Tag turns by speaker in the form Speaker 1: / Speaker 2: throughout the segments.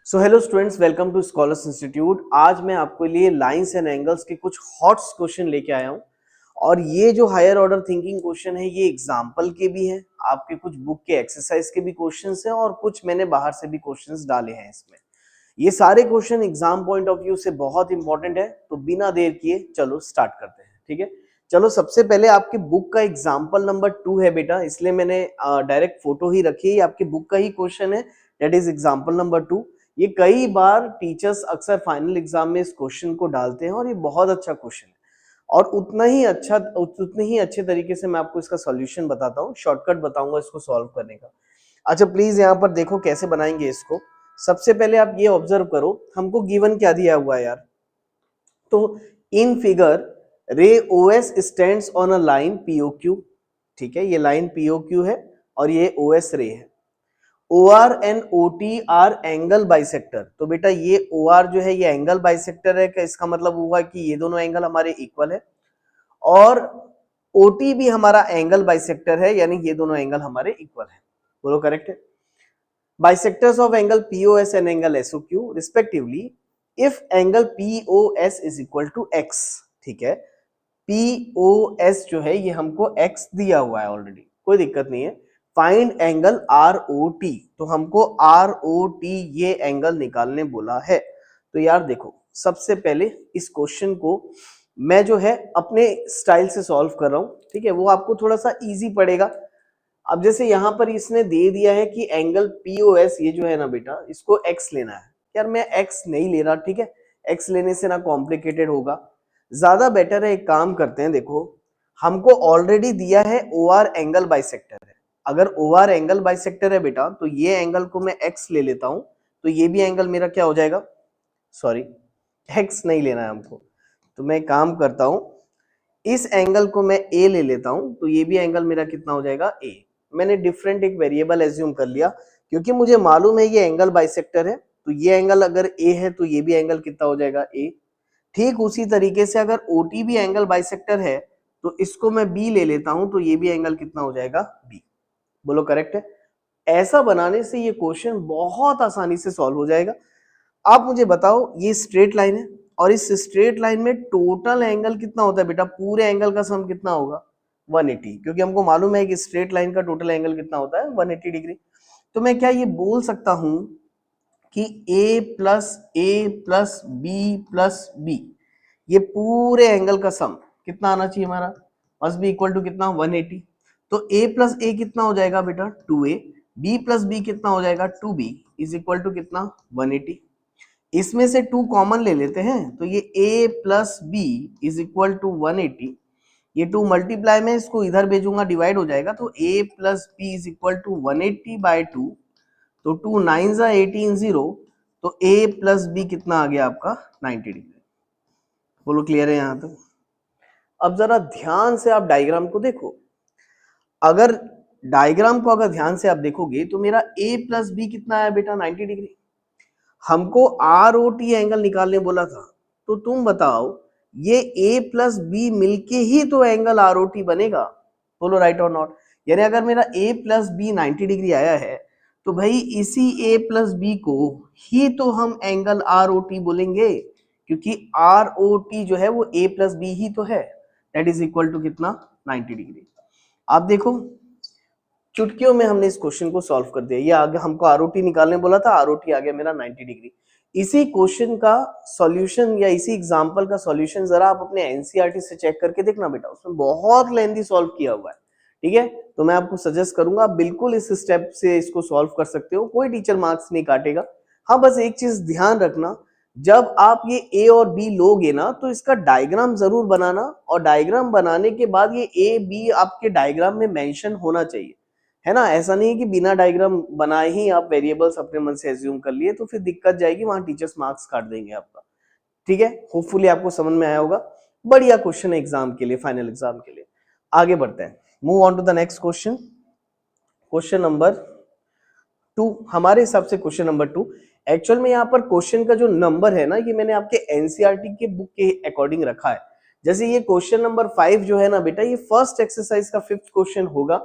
Speaker 1: So hello students, welcome to Scholars Institute. आज मैं आपके लिए लाइंस एंड एंगल्स के कुछ हॉट क्वेश्चन लेके आया हूँ। और ये जो हायर ऑर्डर थिंकिंग क्वेश्चन है ये एग्जाम्पल के भी हैं, आपके कुछ बुक के एक्सरसाइज के भी क्वेश्चंस हैं और कुछ मैंने बाहर से भी क्वेश्चंस डाले हैं इसमें। ये सारे question exam point of view से बहुत इंपॉर्टेंट है, तो बिना देर किए चलो स्टार्ट करते हैं। ठीक है, चलो सबसे पहले आपके बुक का एग्जाम्पल नंबर 2 है बेटा, इसलिए मैंने डायरेक्ट फोटो ही रखी है। आपके बुक का ही क्वेश्चन है, दैट इज एग्जाम्पल नंबर 2। ये कई बार टीचर्स अक्सर फाइनल एग्जाम में इस क्वेश्चन को डालते हैं और ये बहुत अच्छा क्वेश्चन है और उतने ही अच्छे तरीके से मैं आपको इसका सॉल्यूशन बताता हूँ, शॉर्टकट बताऊंगा इसको सॉल्व करने का। अच्छा प्लीज यहाँ पर देखो कैसे बनाएंगे इसको। सबसे पहले आप ये ऑब्जर्व करो, हमको गिवन क्या दिया हुआ है यार। तो इन figure ray OS stands on a line POQ. ठीक है, ये लाइन पीओक्यू है और ये ओएस रे है। OR and OT are angle bisector. तो बेटा ये OR जो है ये एंगल बाइसेक्टर है, क्या इसका मतलब हुआ कि ये दोनों एंगल हमारे इक्वल है। और OT भी हमारा एंगल बाइसेक्टर है, यानी ये दोनों एंगल हमारे इक्वल है। बोलो करेक्ट है। Bisectors of angle POS and angle SOQ respectively if angle POS is equal to x। ठीक है, POS जो है ये हमको x दिया हुआ है ऑलरेडी, कोई दिक्कत नहीं है। फाइंड एंगल ROT, तो हमको ROT ये एंगल निकालने बोला है। तो यार देखो, सबसे पहले इस क्वेश्चन को मैं जो है अपने स्टाइल से सॉल्व कर रहा हूं। ठीक है, वो आपको थोड़ा सा इजी पड़ेगा। अब जैसे यहां पर इसने दे दिया है कि एंगल POS ये जो है ना बेटा, इसको x लेना है। यार मैं x नहीं ले रहा, ठीक है, x लेने से ना कॉम्प्लिकेटेड होगा, ज्यादा बेटर है एक काम करते हैं। देखो हमको ऑलरेडी दिया है OR एंगल बाइसेक्टर है। अगर OR एंगल बाइसेक्टर है बेटा, तो ये एंगल को मैं x ले लेता हूं, तो ये भी एंगल मेरा क्या हो जाएगा, सॉरी x नहीं लेना है हमको, तो मैं काम करता हूं, इस एंगल को मैं a ले लेता हूं, तो ये भी एंगल मेरा कितना हो जाएगा a। मैंने डिफरेंट एक वेरिएबल एज्यूम कर लिया, क्योंकि मुझे मालूम है ये एंगल बाइसेक्टर है, तो ये एंगल अगर a है तो ये भी एंगल कितना हो जाएगा a। ठीक उसी तरीके से अगर OT भी एंगल बाइसेक्टर है तो इसको मैं B ले लेता हूं, तो ये भी एंगल कितना हो जाएगा B। बोलो करेक्ट है। ऐसा बनाने से ये क्वेश्चन बहुत आसानी से सॉल्व हो जाएगा। आप मुझे बताओ, ये स्ट्रेट लाइन है और इस स्ट्रेट लाइन में टोटल एंगल कितना होता है बेटा, पूरे एंगल का सम कितना होगा 180, क्योंकि हमको मालूम है कि स्ट्रेट लाइन का टोटल एंगल कितना होता है 180 डिग्री। तो मैं क्या ये बोल सकता हूं कि A+A+B+B ये पूरे एंगल का सम कितना आना चाहिए हमारा, मस्ट बी इक्वल टू कितना 180। तो A+A कितना हो जाएगा बेटा 2A, B+B कितना हो जाएगा 2B इज इक्वल टू कितना 180। इसमें से 2 कॉमन ले लेते हैं, तो ये A+B इज इक्वल टू 180। ये 2 मल्टीप्लाई में इसको इधर भेजूंगा, डिवाइड हो जाएगा, तो A+B इज इक्वल टू 180/2। तो 2 9 जा 18 0, तो A+B कितना आ गया आपका 90 डिग्री। बोलो क्लियर है यहां तक। अब जरा ध्यान से आप डायग्राम को देखो। अगर डायग्राम को अगर ध्यान से आप देखोगे तो मेरा A+B कितना है बेटा 90 डिग्री। हमको ROT एंगल निकालने बोला था, तो तुम बताओ ये A+B मिलके ही तो एंगल ROT बनेगा। बोलो राइट और नॉट। यानी अगर मेरा A+B 90 डिग्री आया है, तो भाई इसी A+B को ही तो हम एंगल ROT बोलेंगे, क्योंकि ROT जो है वो A+B ही तो है, दैट इज इक्वल टू कितना 90 डिग्री। आप देखो चुटकियों में हमने इस क्वेश्चन को सॉल्व कर दिया। ये आगे हमको ROT निकालने बोला था, ROT आ गया मेरा 90 डिग्री। इसी क्वेश्चन का सॉल्यूशन या इसी एग्जांपल का सॉल्यूशन जरा आप अपने एनसीईआरटी से चेक करके देखना बेटा, उसमें बहुत लेंथी सॉल्व किया हुआ है। ठीक है, तो मैं आपको सजेस्ट करूंगा आप बिल्कुल इस स्टेप से इसको सॉल्व कर सकते हो, कोई टीचर मार्क्स नहीं काटेगा। हाँ बस एक चीज ध्यान रखना, जब आप ये A और B लोगे ना तो इसका डायग्राम जरूर बनाना, और डायग्राम बनाने के बाद ये A B आपके डायग्राम में मेंशन होना चाहिए, है ना। ऐसा नहीं है कि बिना डायग्राम बनाए ही आप वेरिएबल्स अपने मन से एज्यूम कर लिए, तो फिर दिक्कत जाएगी, वहां टीचर्स मार्क्स काट देंगे आपका। ठीक है, होपफुली आपको समझ में आया होगा। बढ़िया क्वेश्चन है एग्जाम के लिए, फाइनल एग्जाम के लिए। आगे बढ़ते हैं, move on to the next question. Question number 2 हमारे हिसाब से क्वेश्चन नंबर 2 एक्चुअल में यहाँ पर क्वेश्चन का जो नंबर है ना, ये मैंने आपके एनसीईआरटी के बुक के अकॉर्डिंग रखा है। जैसे ये क्वेश्चन नंबर 5 जो है ना बेटा, ये फर्स्ट एक्सरसाइज का 5th क्वेश्चन होगा,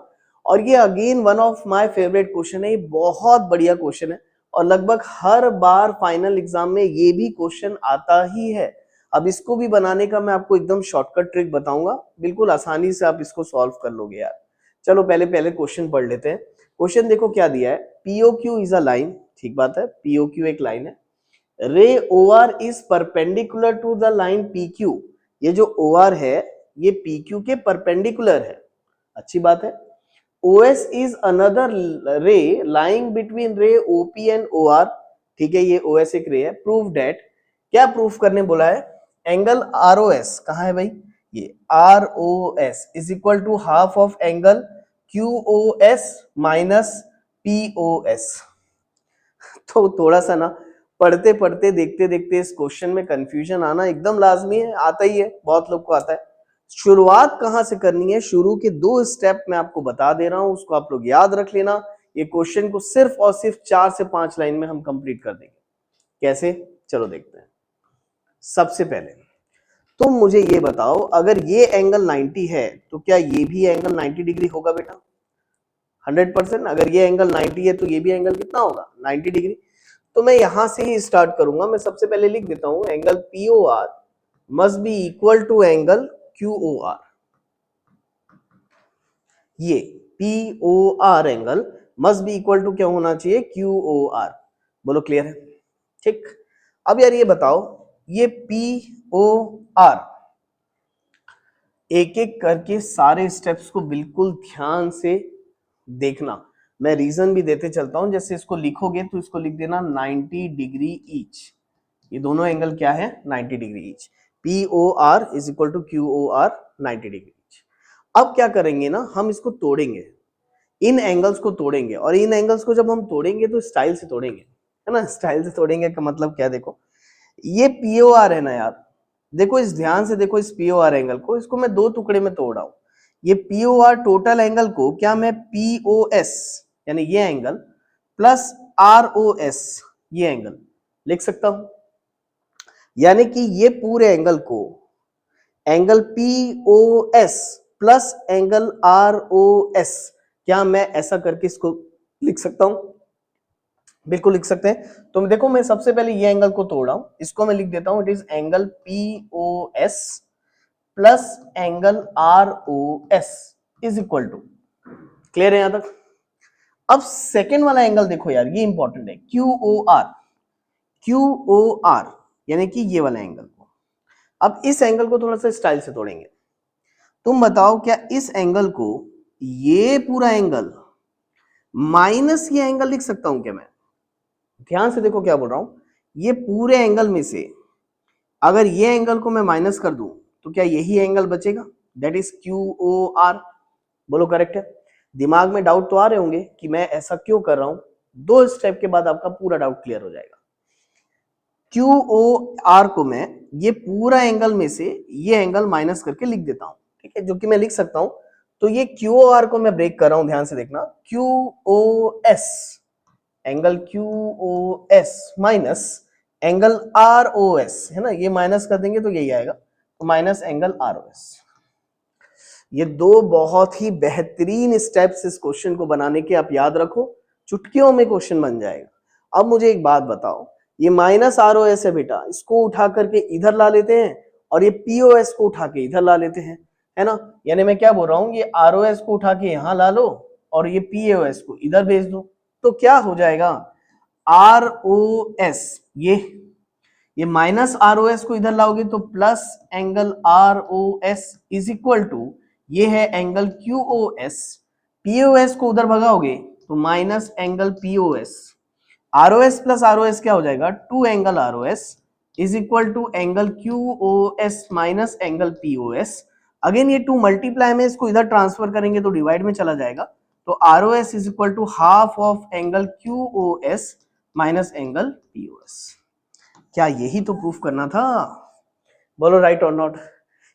Speaker 1: और ये again one of my favourite question है। ये बहुत बढ़िया क्वेश्चन है, और लगभग हर बार फाइनल एग्जाम में ये भी क्वेश्चन आता ही है। अब इसको भी बनाने का मैं आपको एकदम शॉर्टकट ट्रिक बताऊंगा, बिल्कुल आसानी से आप इसको सॉल्व कर लोगे यार। चलो पहले पहले क्वेश्चन पढ़ लेते हैं। क्वेश्चन देखो क्या दिया है, POQ इज अ लाइन, ठीक बात है, POQ एक लाइन है। Ray OR is perpendicular to the line PQ, ये जो OR है ये PQ के परपेंडिकुलर है, अच्छी बात है। OS is another ray lying between ray OP and OR, ठीक है, ये OS एक रे है। प्रूव डेट, क्या प्रूफ करने बोला है, एंगल ROS कहाँ है भाई, ये ROS is equal to half of angle QOS minus POS। तो थोड़ा सा ना पढ़ते पढ़ते देखते देखते इस क्वेश्चन में कंफ्यूजन आना एकदम लाजमी है, आता ही है, बहुत लोग को आता है। शुरुआत कहां से करनी है, शुरू के 2 स्टेप मैं आपको बता दे रहा हूं, उसको आप लोग याद रख लेना। ये क्वेश्चन को सिर्फ और सिर्फ 4 से 5 लाइन में हम कंप्लीट कर देंगे। कैसे, चलो देखते हैं। सबसे पहले तुम मुझे ये बताओ, अगर ये एंगल 90 है तो क्या ये भी एंगल 90 डिग्री होगा बेटा, 100%। अगर ये एंगल 90 है तो ये भी एंगल कितना होगा, 90 डिग्री। तो मैं यहां से ही स्टार्ट करूंगा, मैं सबसे पहले लिख देता हूं angle POR must be equal to angle QOR। ये POR angle must be equal to क्या होना चाहिए, QOR। बोलो क्लियर है, ठीक। अब यार ये बताओ, ये POR, एक एक करके सारे स्टेप्स को बिल्कुल ध्यान से देखना, मैं रीजन भी देते चलता हूं। जैसे इसको लिखोगे तो इसको लिख देना 90 डिग्री ईच, ये दोनों एंगल क्या है, 90 degree each. POR is equal to QOR 90 degree each. अब क्या करेंगे ना, हम इसको तोड़ेंगे, इन एंगल्स को तोड़ेंगे, और इन एंगल्स को जब हम तोड़ेंगे तो स्टाइल से तोड़ेंगे, है ना। स्टाइल से तोड़ेंगे का मतलब क्या, देखो ये POR है ना यार, देखो इस ध्यान से देखो, इस POR एंगल को, इसको मैं 2 टुकड़े में तोड़ रहा हूं। ये POR टोटल एंगल को क्या मैं POS यानी ये एंगल प्लस ROS ये एंगल लिख सकता हूं, यानी कि ये पूरे एंगल को angle POS plus angle ROS, क्या मैं ऐसा करके इसको लिख सकता हूं, बिल्कुल लिख सकते हैं। तो देखो मैं सबसे पहले ये एंगल को तोड़ रहा हूं, इसको मैं लिख देता हूं, it is angle POS plus angle ROS is equal to, clear है यहां तक। अब सेकेंड वाला एंगल देखो यार, ये इंपॉर्टेंट है, QOR यानी कि ये वाला एंगल को। अब इस एंगल को थोड़ा सा स्टाइल से तोड़ेंगे। तुम बताओ क्या इस एंगल को, ये पूरा एंगल माइनस ये एंगल लिख सकता हूं क्या मैं, ध्यान से देखो क्या बोल रहा हूं, ये पूरे एंगल में से अगर ये एंगल को मैं माइनस कर दूं तो क्या यही एंगल बचेगा, दैट इज QOR। बोलो करेक्ट है। दिमाग में डाउट तो आ रहे होंगे कि मैं ऐसा क्यों कर रहा हूं, 2 स्टेप के बाद आपका पूरा डाउट क्लियर हो जाएगा। QOR को मैं ये पूरा एंगल में से ये एंगल माइनस करके लिख देता हूं, ठीक है, जो कि मैं लिख सकता हूं। तो ये QOR को मैं ब्रेक कर रहा हूं, ध्यान से देखना, QOS angle QOS minus angle ROS, है ना, ये माइनस कर देंगे तो यही आएगा, तो माइनस एंगल ROS। ये 2 बहुत ही बेहतरीन स्टेप्स इस क्वेश्चन को बनाने के, आप याद रखो, चुटकियों में क्वेश्चन बन जाएगा। अब मुझे एक बात बताओ, ये माइनस ROS है बेटा, इसको उठा करके इधर ला लेते हैं, और ये POS को उठा के इधर ला लेते हैं, है ना। यानी मैं क्या बोल रहा हूं, ये ROS को उठा के यहां ला लो और ये POS को इधर भेज दो, तो क्या हो जाएगा, ROS, ये माइनस ROS को इधर लाओगे तो plus angle ROS is equal to, ये है एंगल QOS, POS को उधर भगाओगे तो minus angle POS, ROS plus ROS क्या हो जाएगा, 2 angle ROS is equal to angle QOS minus angle POS। Again ये 2 मल्टीप्लाई में, इसको इधर ट्रांसफर करेंगे तो डिवाइड में चला जाएगा, तो ROS is equal to half of angle QOS minus angle POS। क्या यही तो प्रूफ करना था, बोलो राइट और नॉट।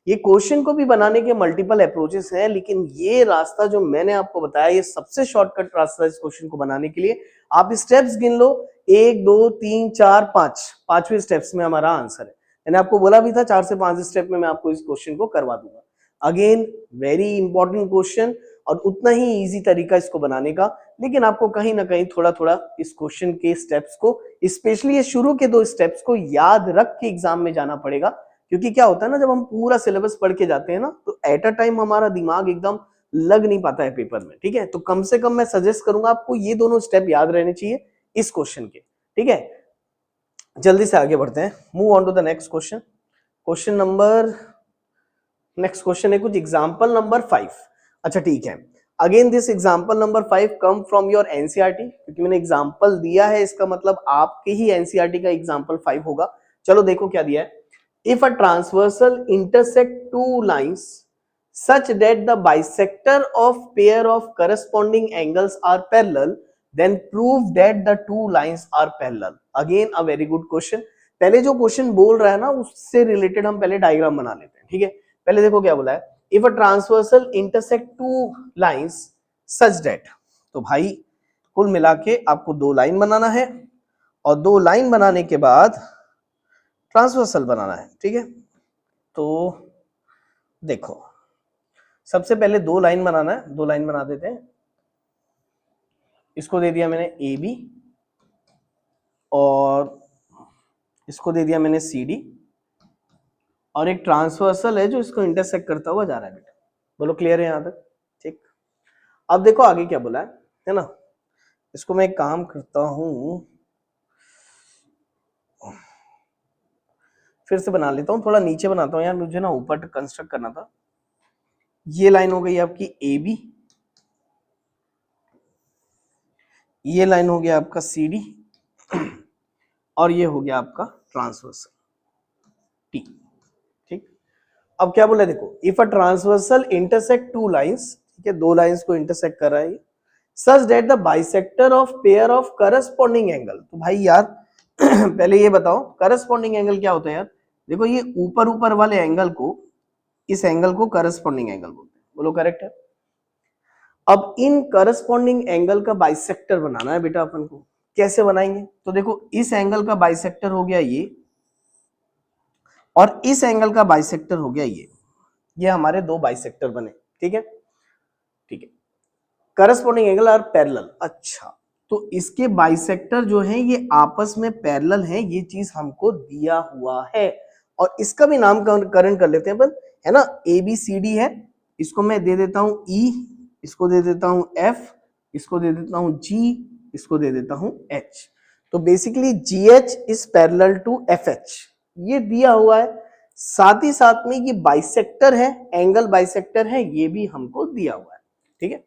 Speaker 1: ये क्वेश्चन को भी बनाने के मल्टीपल अप्रोचेस हैं, लेकिन ये रास्ता जो मैंने आपको बताया ये सबसे शॉर्टकट रास्ता इस क्वेश्चन को बनाने के लिए। आप स्टेप्स गिन लो, 1 2 3 4 5, 5वें स्टेप्स में हमारा आंसर है। मैंने आपको बोला भी था 4 से 5 स्टेप में मैं आपको इस क्वेश्चन को करवा दूंगा। अगेन वेरी इंपॉर्टेंट क्वेश्चन, और उतना ही इजी तरीका इसको बनाने का। लेकिन आपको कहीं ना कहीं थोड़ा थोड़ा इस क्वेश्चन के स्टेप्स को, स्पेशली ये शुरू के 2 स्टेप्स को याद रख के एग्जाम में जाना पड़ेगा। क्योंकि क्या होता है ना, जब हम पूरा सिलेबस पढ़ के जाते हैं ना, तो एट अ टाइम हमारा दिमाग एकदम लग नहीं पाता है पेपर में, ठीक है। तो कम से कम मैं सजेस्ट करूंगा आपको ये दोनों स्टेप याद रहने चाहिए इस क्वेश्चन के, ठीक है। जल्दी से आगे बढ़ते हैं, move on to the next question. Question number, next question है कुछ एग्जांपल नंबर 5। अच्छा ठीक है, again this example number 5 come from your NCERT, क्योंकि मैंने एग्जांपल दिया है इसका मतलब आपके ही एनसीईआरटी का एग्जांपल 5 होगा। चलो देखो क्या दिया है। If a transversal intersect two lines such that the bisector of pair of corresponding angles are parallel, then prove that the two lines are parallel. Again a very good question। पहले जो question बोल रहा है ना, उससे related हम पहले diagram बना लेते हैं, ठीक है। पहले देखो क्या बोला है, if a transversal intersect two lines such that, तो भाई कुल मिला के आपको 2 लाइन बनाना है और 2 लाइन बनाने के बाद ट्रांसवर्सल बनाना है, ठीक है। तो देखो सबसे पहले 2 लाइन बनाना है, 2 लाइन बना देते हैं। इसको दे दिया मैंने ए बी और इसको दे दिया मैंने सी डी, और एक ट्रांसवर्सल है जो इसको इंटरसेक्ट करता हुआ जा रहा है बेटा। बोलो क्लियर है यहां तक, ठीक। अब देखो आगे क्या बोला है ना। इसको मैं एक काम करता हूं, फिर से बना लेता हूं, थोड़ा नीचे बनाता हूं यार, मुझे ना ऊपर कंस्ट्रक्ट करना था। ये लाइन हो गई आपकी ए बी, ये लाइन हो गया आपका सी डी, और ये हो गया आपका ट्रांसवर्सल टी, ठीक। अब क्या बोला देखो, if a transversal intersect 2 lines, ठीक है, 2 लाइंस को इंटरसेक्ट कर रहा है, such that the bisector of pair of corresponding angle. तो भाई यार पहले ये बताओ करस्पॉन्डिंग एंगल क्या होता है यार। देखो ये ऊपर ऊपर वाले एंगल को, इस एंगल को करस्पॉन्डिंग एंगल बोलते हैं। बोलो करेक्ट है। अब इन करस्पॉन्डिंग एंगल का बाइसेक्टर बनाना है बेटा अपन को। कैसे बनाएंगे, तो देखो इस एंगल का बाइसेक्टर हो गया ये, और इस एंगल का बाइसेक्टर हो गया ये हमारे 2 बाइसेक्टर बने, ठीक है, ठीक है। Corresponding angle are parallel. अच्छा, तो इसके बाइसेक्टर जो है ये आपस में पैरेलल है, ये चीज हमको दिया हुआ है। और इसका भी नामकरण कर लेते हैं अपन, है ना। ए बी सी डी है, इसको मैं दे देता हूं ई, इसको दे देता हूं एफ, इसको दे देता हूं जी, इसको दे देता हूं एच। तो basically G H is parallel to F H, ये दिया हुआ है। साथ ही साथ में ये बाइसेक्टर है, एंगल बाइसेक्टर है, ये भी हमको दिया हुआ है, ठीक है।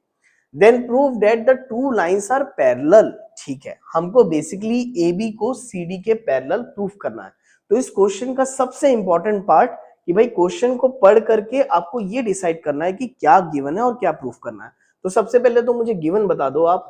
Speaker 1: Then prove that the 2 lines are parallel. ठीक है, हमको बेसिकली ए बी को सी डी के पैरेलल प्रूफ करना है। तो इस क्वेश्चन का सबसे इंपॉर्टेंट पार्ट कि भाई क्वेश्चन को पढ़ करके आपको ये डिसाइड करना है कि क्या गिवन है और क्या प्रूफ करना है। तो सबसे पहले तो मुझे गिवन बता दो आप,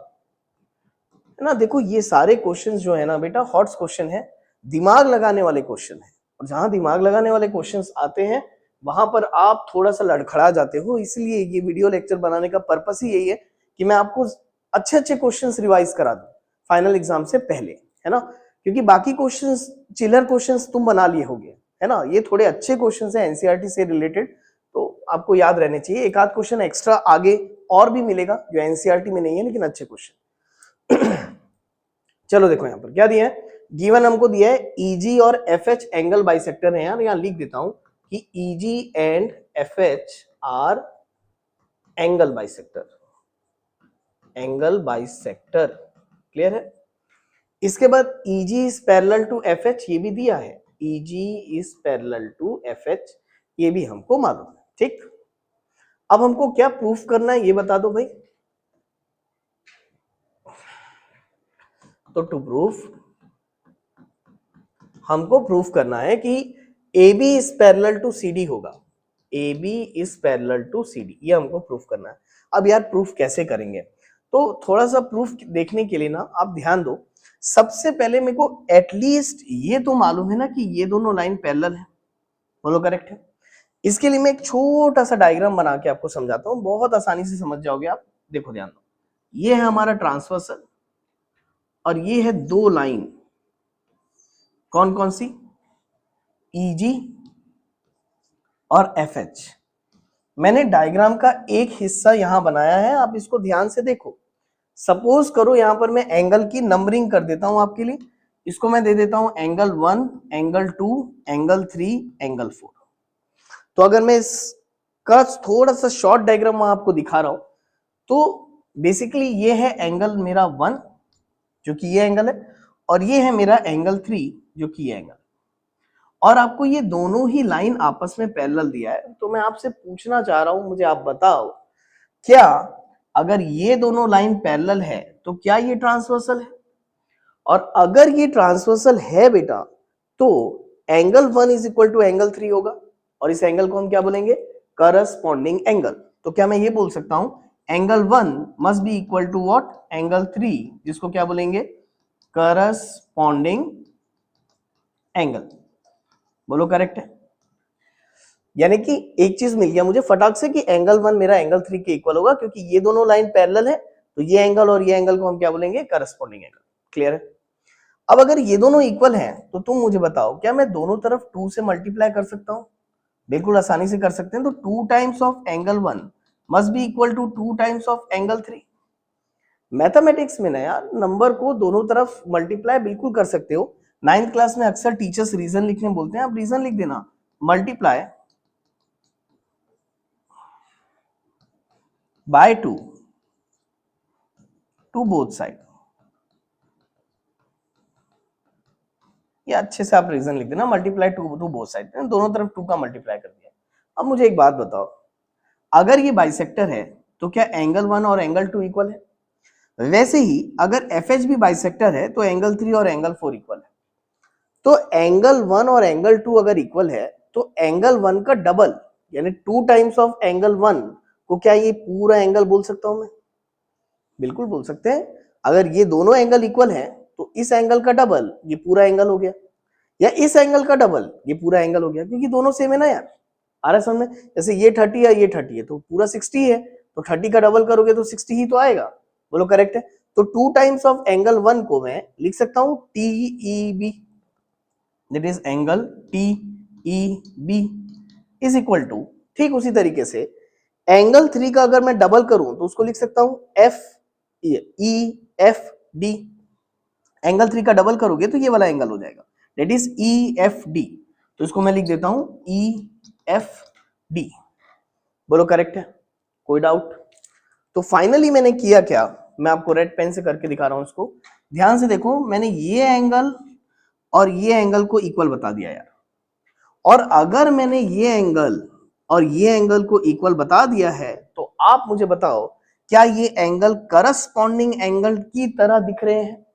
Speaker 1: है ना। देखो ये सारे क्वेश्चंस जो है ना बेटा, हॉट्स क्वेश्चन है, दिमाग लगाने वाले क्वेश्चन है। और जहां दिमाग लगाने वाले क्वेश्चंस आते हैं वहां पर आप थोड़ा सा लड़खड़ा जाते हो। इसलिए ये वीडियो लेक्चर बनाने का पर्पस ही यही है कि मैं आपको अच्छे अच्छे क्वेश्चंस रिवाइज करा दूं फाइनल एग्जाम से पहले, है ना। क्योंकि बाकी क्वेश्चंस चिलर क्वेश्चंस तुम बना लिए होगे, है ना। ये थोड़े अच्छे क्वेश्चंस हैं एनसीईआरटी से रिलेटेड, तो आपको याद रहने चाहिए। एक आध क्वेश्चन एक्स्ट्रा आगे और भी मिलेगा जो एनसीईआरटी में नहीं है, लेकिन अच्छे क्वेश्चन। चलो देखो यहां पर क्या दिया है, गिवन हमको दिया है ईजी और एफएच एंगल बाइसेक्टर है यार। यहां लिख देता हूं कि EG and FH are angle bisector, angle bisector, clear है। इसके बाद EG is parallel to FH, ये भी दिया है, EG is parallel to FH, ये भी हमको मालूम है, ठीक। अब हमको क्या प्रूफ करना है ये बता दो भाई। तो टू प्रूफ हमको प्रूफ करना है कि A B is parallel to C D होगा, A B is parallel to C D, ये हमको प्रूफ करना है। अब यार प्रूफ कैसे करेंगे, तो थोड़ा सा प्रूफ देखने के लिए ना आप ध्यान दो। सबसे पहले मेरे को एटलीस्ट ये तो मालूम है ना कि ये दोनों लाइन पैरेलल है। बोलो करेक्ट है। इसके लिए मैं एक छोटा सा डायग्राम बना के आपको समझाता हूँ, बहुत आसानी से समझ जाओगे आप। देखो ध्यान दो, ये है हमारा ट्रांसवर्सल और ये है 2 लाइन, कौन कौन सी, ईजी और एफएच। मैंने डायग्राम का एक हिस्सा यहां बनाया है, आप इसको ध्यान से देखो। सपोज करो यहां पर मैं एंगल की नंबरिंग कर देता हूं आपके लिए, इसको मैं दे देता हूं एंगल 1, एंगल 2, एंगल 3, एंगल 4। तो अगर मैं इसका थोड़ा सा शॉर्ट डायग्राम आपको दिखा रहा हूं, तो बेसिकली ये है एंगल मेरा 1 जो कि ये एंगल है, और ये है मेरा एंगल 3 जो कि ये एंगल, और आपको ये दोनों ही लाइन आपस में पैरेलल दिया है। तो मैं आपसे पूछना चाह रहा हूं, मुझे आप बताओ, क्या अगर ये दोनों लाइन पैरेलल है तो क्या ये ट्रांसवर्सल है? और अगर ये ट्रांसवर्सल है बेटा, तो angle 1 is equal to angle 3 होगा, और इस एंगल को हम क्या बोलेंगे? Corresponding angle. तो क्या मैं ये बोल सकता हूं angle 1 must be equal to what? Angle 3, जिसको क्या बोलेंगे? Corresponding angle. बोलो करेक्ट है? यानी कि एक चीज मिल गया मुझे फटाक से कि एंगल 1 मेरा एंगल 3 के इक्वल होगा, क्योंकि ये दोनों लाइन पैरेलल है, तो ये एंगल और ये एंगल को हम क्या बोलेंगे? Corresponding angle. क्लियर है? अब अगर ये दोनों इक्वल हैं तो तुम मुझे बताओ, क्या मैं दोनों तरफ 2 से मल्टीप्लाई कर सकता हूं? बिल्कुल आसानी से कर सकते हैं। तो 2 times of angle 1 must be equal to 2 times of angle 3। Mathematics में ना यार, नंबर को दोनों तरफ मल्टीप्लाई बिल्कुल कर सकते हो। 9th क्लास में अक्सर टीचर्स रीजन लिखने बोलते हैं, आप रीजन लिख देना, multiply by 2 to both side. ये अच्छे से आप रीजन लिख देना, मल्टीप्लाई टू बोथ साइड, दोनों तरफ 2 का मल्टीप्लाई कर दिया। अब मुझे एक बात बताओ, अगर ये बाइसेक्टर है तो क्या एंगल 1 और एंगल 2 इक्वल है? वैसे ही अगर FH भी बाइसेक्टर है तो एंगल 3 और एंगल 4 इक्वल है। तो एंगल 1 और एंगल 2 अगर इक्वल है तो एंगल 1 का डबल यानी 2 टाइम्स ऑफ एंगल 1 को क्या ये पूरा एंगल बोल सकता हूं मैं? बिल्कुल बोल सकते हैं। अगर ये दोनों एंगल इक्वल हैं तो इस एंगल का डबल ये पूरा एंगल हो गया, या इस एंगल का डबल ये पूरा एंगल हो गया, क्योंकि दोनों सेम है ना यार। आ रहा है समझ में? जैसे ये 30 है, ये 30 है, तो पूरा 60 है, तो 30 का डबल करोगे तो 60 ही तो आएगा। बोलो करेक्ट है? तो 2 टाइम्स ऑफ एंगल 1 को मैं लिख सकता हूं TEB, that is angle TEB is equal to, ठीक उसी तरीके से एंगल 3 का अगर मैं डबल करूं तो उसको लिख सकता हूं FEFD। एंगल 3 का डबल करोगे तो ये वाला एंगल हो जाएगा, दैट इज EFD। तो इसको मैं लिख देता हूं EFD। बोलो करेक्ट है? कोई डाउट? तो फाइनली मैंने किया क्या, मैं आपको रेड पेन से करके दिखा रहा हूं इसको, ध्यान से देखो। मैंने ये एंगल और ये एंगल को इक्वल बता दिया यार, और अगर मैंने ये एंगल और ये एंगल को इक्वल बता दिया है तो आप मुझे बताओ, क्या ये एंगल करस्पॉन्डिंग एंगल की तरह दिख रहे हैं?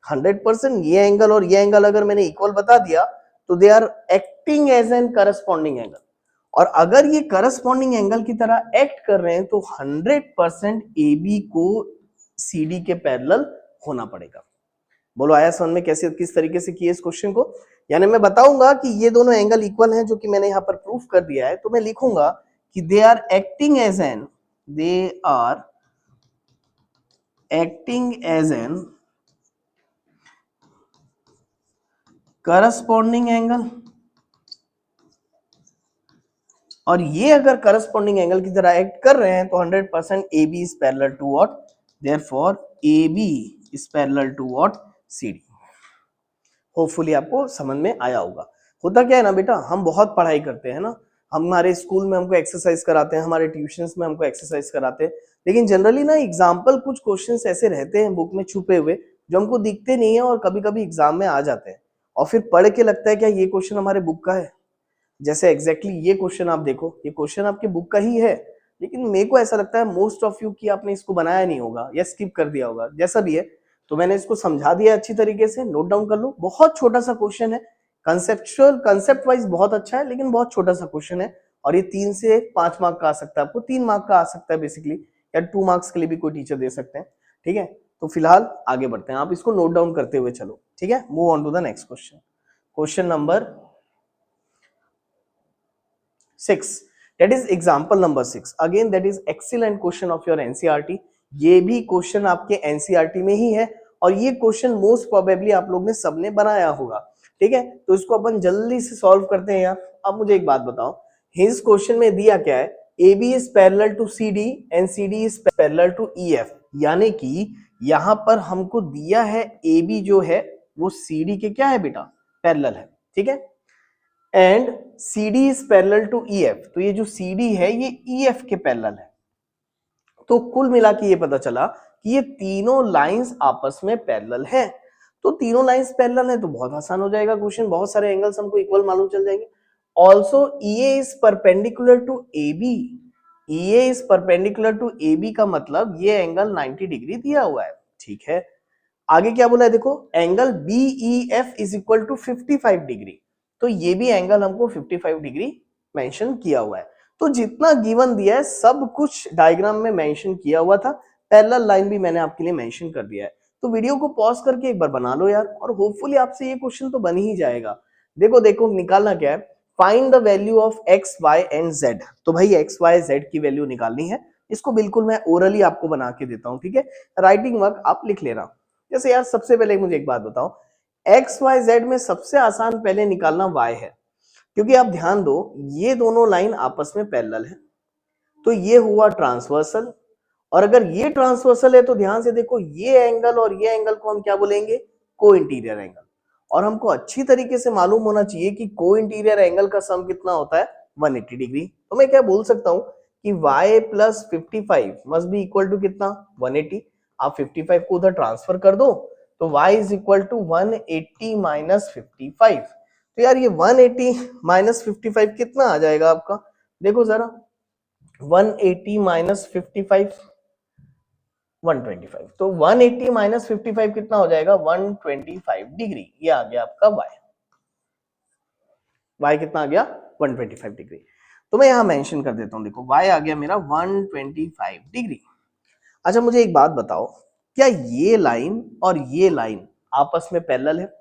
Speaker 1: 100%। ये एंगल और ये एंगल अगर मैंने इक्वल बता दिया तो they are acting as an corresponding angle, और अगर ये करस्पॉन्डिंग एंगल की तरह एक्ट कर रहे हैं तो 100% AB को CD के पैरेलल होना पड़ेगा। बोलो आया समझ में कैसे किस तरीके से किए इस क्वेश्चन को? यानी मैं बताऊंगा कि ये दोनों एंगल इक्वल हैं, जो कि मैंने यहां पर प्रूफ कर दिया है, तो मैं लिखूंगा कि they are acting as an corresponding angle, और ये अगर करस्पॉन्डिंग एंगल की तरह एक्ट कर रहे हैं तो 100% AB is parallel to what? Therefore AB is parallel to what? CD। Hopefully आपको समझ में आया होगा। होता क्या है ना बेटा, हम बहुत पढ़ाई करते हैं ना, हमारे स्कूल में हमको एक्सरसाइज कराते हैं, हमारे ट्यूशंस में हमको एक्सरसाइज कराते हैं, लेकिन जनरली ना एग्जाम्पल कुछ क्वेश्चंस ऐसे रहते हैं बुक में छुपे हुए जो हमको दिखते नहीं है और कभी कभी एग्जाम में आ जाते हैं, और फिर पढ़ के लगता है क्या ये क्वेश्चन हमारे बुक का है। जैसे एग्जैक्टली ये क्वेश्चन आप देखो, ये क्वेश्चन आपके बुक का ही है, लेकिन मेरे को ऐसा लगता है मोस्ट ऑफ यू कि आपने इसको बनाया नहीं होगा या स्किप कर दिया होगा, जैसा भी है। तो मैंने इसको समझा दिया अच्छी तरीके से, नोट डाउन कर लो। बहुत छोटा सा क्वेश्चन है, कंसेप्चुअल कंसेप्ट वाइज बहुत अच्छा है, लेकिन बहुत छोटा सा क्वेश्चन है, और ये 3 से 5 मार्क का आ सकता है, आपको 3 मार्क का आ सकता है बेसिकली, या 2 मार्क्स के लिए भी कोई टीचर दे सकते हैं। ठीक है, तो फिलहाल आगे बढ़ते हैं, आप इसको नोट डाउन करते हुए चलो। ठीक है, move on to the next question. Question number 6, that is example number 6, again that is excellent question of your NCERT। ये भी क्वेश्चन आपके NCERT में ही है, और ये क्वेश्चन मोस्ट प्रोबेबली आप लोग ने सबने बनाया होगा। ठीक है, तो इसको अपन जल्दी से सॉल्व करते हैं यार। अब मुझे एक बात बताओ, इस क्वेश्चन में दिया क्या है? AB is parallel to CD and CD is parallel to EF। यानी कि यहां पर हमको दिया है ए बी जो है वो सी डी के क्या है बेटा, पैरेलल है, ठीक है। And C D is parallel to E F, तो ये जो सी डी है ये ई एफ के पैरेलल है। तो कुल मिला के ये पता चला कि ये तीनों लाइंस आपस में पैरेलल हैं। तो तीनों लाइंस पैरेलल है तो बहुत आसान हो जाएगा क्वेश्चन, बहुत सारे एंगल्स हमको इक्वल मालूम चल जाएंगे। Also EA is perpendicular to AB, EA is perpendicular to AB का मतलब ये एंगल 90 डिग्री दिया हुआ है, ठीक है। आगे क्या बोला है देखो, angle BEF is equal to 55 degree, तो ये भी एंगल हमको 55 डिग्री मेंशन किया हुआ है। तो जितना गिवन दिया है सब कुछ डायग्राम में मेंशन किया हुआ था, पैरेलल लाइन भी मैंने आपके लिए मेंशन कर दिया है। तो वीडियो को पॉज करके एक बार बना लो यार, और होपफुली आपसे ये क्वेश्चन तो बन ही जाएगा। देखो देखो निकालना क्या है, find the value of x, y and z। तो भाई x, y, z की वैल्यू निकालनी है। इसको बिल्कुल मैं ओरली आपको बना के देता हूँ, ठीक है। राइटिंग वर्क आप लिख लेना। जैसे यार सबसे पहले मुझे एक बात बताओ, x, y, z में सबसे आसान पहले निकालना y है, क्योंकि आप ध्यान दो ये दोनों लाइन आपस में पैरेलल है, तो ये हुआ ट्रांसवर्सल। और अगर ये ट्रांसवर्सल है तो ध्यान से देखो ये एंगल और ये एंगल को हम क्या बोलेंगे, को इंटीरियर एंगल। और हमको अच्छी तरीके से मालूम होना चाहिए कि को इंटीरियर एंगल का सम कितना होता है, 180 डिग्री। तो मैं क्या बोल सकता हूं कि y plus 55 must be equal to कितना, 180। आप 55 को उधर ट्रांसफर कर दो तो y is equal to 180 minus 55। तो यार ये 180 माइनस 55 कितना आ जाएगा आपका, देखो जरा, 180 माइनस 55 125। तो 180 माइनस 55 कितना हो जाएगा, 125 डिग्री। ये आ गया आपका y कितना आ गया, 125 डिग्री। तो मैं यहां मेंशन कर देता हूं, देखो y आ गया मेरा 125 डिग्री। अच्छा मुझे एक बात बताओ, क्या ये लाइन और ये लाइन आपस में पैरेलल है?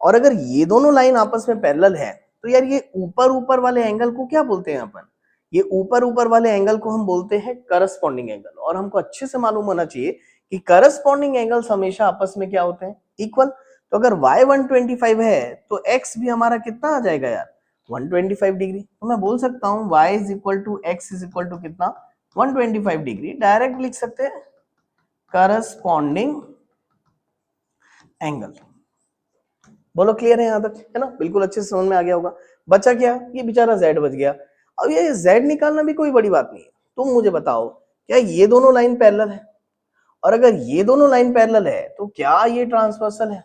Speaker 1: और अगर ये दोनों लाइन आपस में पैरेलल है तो यार ये ऊपर ऊपर वाले एंगल को क्या बोलते हैं अपन, ये ऊपर ऊपर वाले एंगल को हम बोलते हैं करस्पॉन्डिंग एंगल। और हमको अच्छे से मालूम होना चाहिए कि करस्पॉन्डिंग एंगल्स हमेशा आपस में क्या होते हैं, इक्वल। तो अगर y 125 है तो x भी हमारा कितना आ जाएगा यार, 125 डिग्री। तो मैं बोल सकता हूं y is equal to x is equal to कितना, 125 डिग्री। डायरेक्ट लिख सकते हैं करस्पॉन्डिंग एंगल। बोलो क्लियर है यहां तक, है ना, बिल्कुल अच्छे से समझ में आ गया होगा। बचा क्या, ये बेचारा z बच गया। अब ये z निकालना भी कोई बड़ी बात नहीं है। तुम मुझे बताओ क्या ये दोनों लाइन पैरेलल है, और अगर ये दोनों लाइन पैरेलल है तो क्या ये ट्रांसवर्सल है?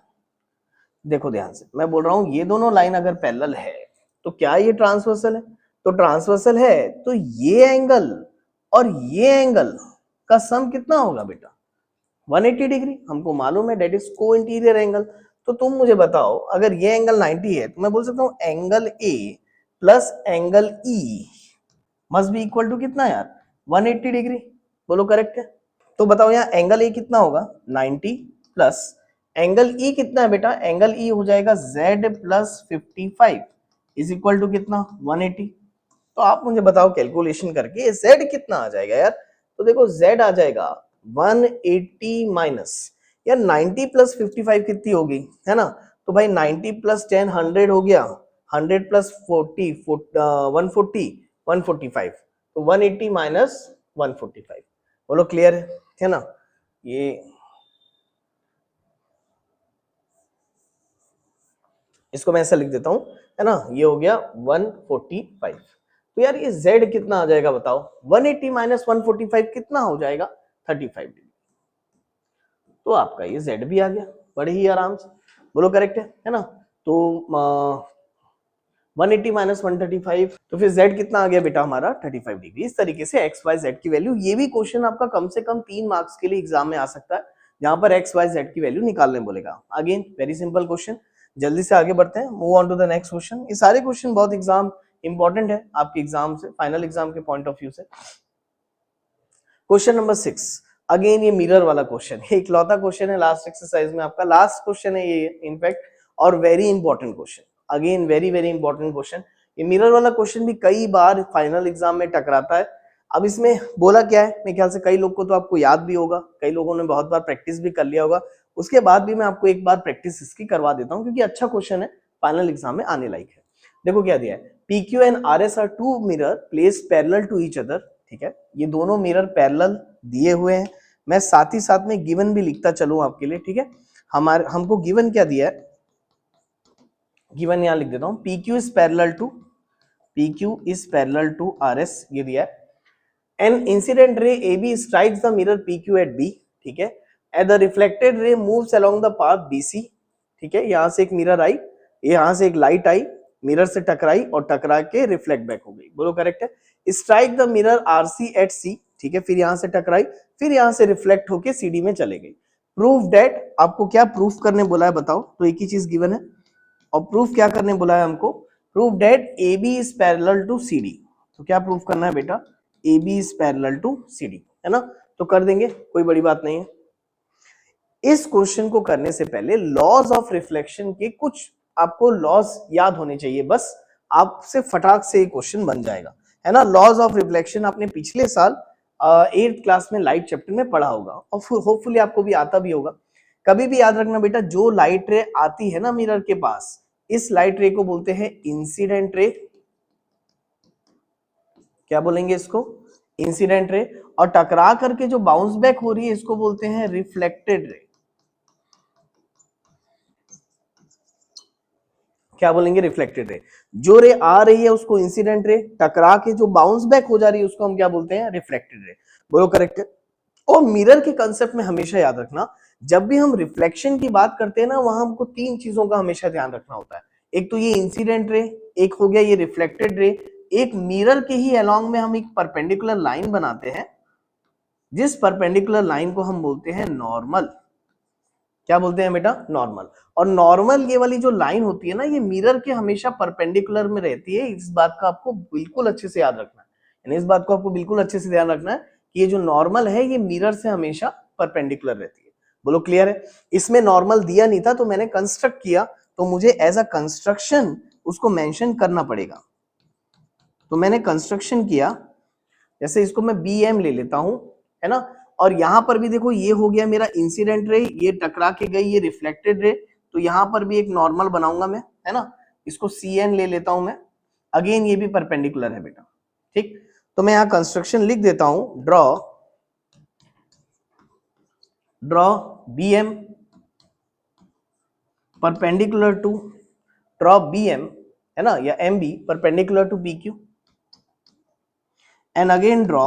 Speaker 1: देखो ध्यान से मैं बोल रहा हूं ये दोनों लाइन अगर पैरेलल है तो क्या ये ट्रांसवर्सल है? तो ट्रांसवर्सल है तो ये एंगल और ये एंगल का सम कितना होगा बेटा, 180 डिग्री। हमको मालूम है दैट इज को इंटीरियर एंगल। तो तुम मुझे बताओ अगर ये एंगल 90 है तो मैं बोल सकता हूं angle A plus angle E must be equal to कितना यार, 180 डिग्री। बोलो करेक्ट है? तो बताओ यहाँ एंगल ए कितना होगा, 90 प्लस एंगल ई कितना है बेटा, एंगल ई हो जाएगा z plus 55 is equal to कितना, 180। तो आप मुझे बताओ कैलकुलेशन करके z कितना आ जाएगा यार। तो देखो z आ जाएगा 180 माइनस, यार 90 प्लस 55 कितनी होगी, है ना। तो भाई 90 प्लस 10 100 हो गया, 100 प्लस 40 140 145, तो 180 माइनस 145। बोलो क्लियर है ना। ये इसको मैं ऐसा लिख देता हूं, है ना, ये हो गया 145। तो यार ये z कितना आ जाएगा बताओ, 180 माइनस 145 कितना हो जाएगा, 35 डिग्री। तो आपका ये z भी आ गया बड़े ही आराम से। बोलो करेक्ट है ना। तो 180 माइनस 135, तो फिर z कितना आ गया बेटा हमारा, 35 डिग्री। इस तरीके से x y z की वैल्यू, ये भी क्वेश्चन आपका कम से कम 3 मार्क्स के लिए एग्जाम में आ सकता है, जहां पर x y z की वैल्यू निकालने बोलेगा। Again very simple question. जल्दी से आगे बढ़ते हैं, move on to the next question. ये सारे क्वेश्चन बहुत एग्जाम इंपॉर्टेंट है आपके एग्जाम से, फाइनल एग्जाम के पॉइंट ऑफ व्यू से। क्वेश्चन नंबर 6, अगेन ये मिरर वाला क्वेश्चन है, इकलौता क्वेश्चन है लास्ट एक्सरसाइज में, आपका लास्ट क्वेश्चन है ये इनफैक्ट, और very important question. Again very very important question. ये मिरर वाला क्वेश्चन भी कई बार फाइनल एग्जाम में टकराता है। अब इसमें बोला क्या है, मेरे ख्याल से कई लोग को तो आपको याद भी होगा, कई लोगों ने बहुत बार प्रैक्टिस भी कर लिया होगा। उसके बाद भी मैं आपको एक बार प्रैक्टिस इसकी करवा देता हूँ, क्योंकि अच्छा क्वेश्चन है, फाइनल एग्जाम में आने लायक है। देखो क्या दिया है, PQ and RS are two mirror placed parallel to each other. ठीक है, ये दोनों मिरर पैरेलल दिए हुए हैं। मैं साथ ही साथ में गिवन भी लिखता चलूं आपके लिए, ठीक है। हमको गिवन क्या दिया है, गिवन यहां लिख देता हूं, PQ is parallel to RS, ये दिया है। An incident ray AB strikes the mirror PQ at B, ठीक है, and the reflected ray moves along the path BC, ठीक है। यहां से एक मिरर आई, यहां से एक लाइट आई, मिरर से टकराई और टकरा के रिफ्लेक्ट बैक हो गई, बोलो करेक्ट है। Strike the mirror RC at C, ठीक है, फिर यहां से टकराई, फिर यहां से रिफ्लेक्ट होके CD में चले गई। प्रूफ दैट, आपको क्या प्रूफ करने बोला है बताओ, तो एक ही चीज गिवन है और प्रूफ क्या करने बोला है हमको, proof that AB is parallel to CD। तो क्या प्रूफ करना है बेटा, AB is parallel to CD, है ना। तो कर देंगे, कोई बड़ी बात नहीं है। इस क्वेश्चन को करने से पहले लॉज ऑफ रिफ्लेक्शन के कुछ आपको लॉज याद होने चाहिए, बस आपसे फटाक से क्वेश्चन बन जाएगा, है ना। लॉज ऑफ रिफ्लेक्शन आपने पिछले साल 8th क्लास में लाइट चैप्टर में पढ़ा होगा और होपफुली आपको भी आता भी होगा। कभी भी याद रखना बेटा, जो लाइट रे आती है ना मिरर के पास, इस लाइट रे को बोलते हैं इंसिडेंट रे। क्या बोलेंगे इसको, इंसिडेंट रे। और टकरा करके जो बाउंस बैक हो रही है इसको बोलते हैं रिफ्लेक्टेड रे। क्या बोलेंगे, रिफ्लेक्टेड रे। जो रे आ रही है उसको इंसिडेंट रे, टकरा के जो बाउंस बैक हो जा रही है उसको हम क्या बोलते हैं, रिफ्लेक्टेड रे, बोलो करेक्ट है। और मिरर के कंसेप्ट में हमेशा याद रखना, जब भी हम रिफ्लेक्शन की बात करते हैं ना, वहां हमको 3 चीजों का हमेशा ध्यान रखना होता है। एक तो ये इंसिडेंट रे, एक हो गया ये रिफ्लेक्टेड रे, एक मिरर के ही अलोंग में हम एक परपेंडिकुलर लाइन बनाते हैं, जिस परपेंडिकुलर लाइन को हम बोलते हैं नॉर्मल। क्या बोलते हैं बेटा, नॉर्मल। और नॉर्मल ये वाली जो लाइन होती है ना, ये मिरर के हमेशा परपेंडिकुलर में रहती है। इस बात का आपको बिल्कुल अच्छे से याद रखना है, यानी इस बात को आपको बिल्कुल अच्छे से ध्यान रखना है कि ये जो नॉर्मल है ये मिरर से हमेशा परपेंडिकुलर रहती है, बोलो क्लियर है। इसमें नॉर्मल दिया नहीं था तो मैंने कंस्ट्रक्ट किया, तो मुझे एज अ कंस्ट्रक्शन उसको मेंशन करना पड़ेगा। तो मैंने कंस्ट्रक्शन किया, जैसे इसको मैं BM ले लेता हूं, है ना। और यहां पर भी देखो, ये हो गया मेरा इंसिडेंट रे, ये टकरा के गई, ये रिफ्लेक्टेड रे, तो यहां पर भी एक नॉर्मल बनाऊंगा मैं, है ना। इसको CN ले लेता हूं मैं, अगेन ये भी परपेंडिकुलर है बेटा, ठीक। तो मैं यहां कंस्ट्रक्शन लिख देता हूं, draw BM perpendicular to, draw BM, है ना, या MB perpendicular to PQ, and again draw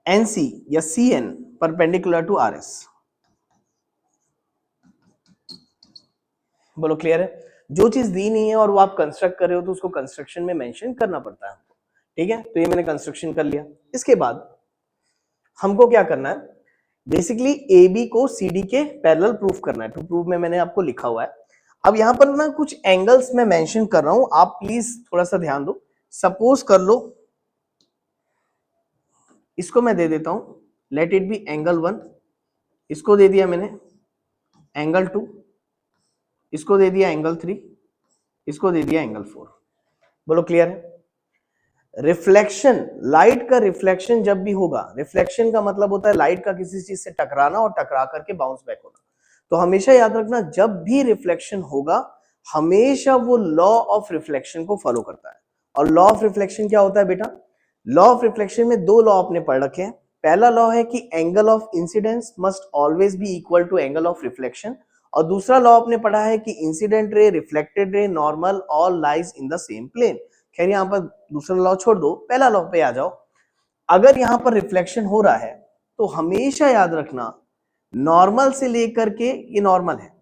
Speaker 1: NC या CN परपेंडिकुलर टू RS, बोलो क्लियर है। जो चीज दी नहीं है और वो आप कंस्ट्रक्ट कर रहे हो तो उसको कंस्ट्रक्शन में मेंशन करना पड़ता है हमको, ठीक है। तो ये मैंने कंस्ट्रक्शन कर लिया। इसके बाद हमको क्या करना है, बेसिकली AB को CD के पैरेलल प्रूफ करना है। टू प्रूफ में मैंने आपको लिखा हुआ है। अब यहां पर ना कुछ एंगल्स मैं मेंशन कर रहा हूं, आप प्लीज थोड़ा सा ध्यान दो। सपोज कर लो, इसको मैं दे देता हूं, लेट इट बी एंगल 1, इसको दे दिया मैंने एंगल 2, इसको दे दिया एंगल 3, इसको दे दिया एंगल 4, बोलो क्लियर है। रिफ्लेक्शन, लाइट का रिफ्लेक्शन जब भी होगा, रिफ्लेक्शन का मतलब होता है लाइट का किसी चीज से टकराना और टकरा करके बाउंस बैक होना। तो हमेशा याद रखना, जब भी रिफ्लेक्शन होगा हमेशा वो लॉ ऑफ रिफ्लेक्शन को फॉलो करता है। और लॉ ऑफ रिफ्लेक्शन क्या होता है बेटा, लॉ ऑफ रिफ्लेक्शन में 2 लॉ आपने पढ़ रखे हैं। पहला लॉ है कि angle of incidence must always be equal to angle of reflection, और दूसरा लॉ आपने पढ़ा है कि incident ray, reflected ray, normal all lies in the same plane. खैर यहां पर दूसरा लॉ छोड़ दो, पहला लॉ पे आ जाओ। अगर यहां पर रिफ्लेक्शन हो रहा है तो हमेशा याद रखना, नॉर्मल से लेकर के, ये नॉर्मल है,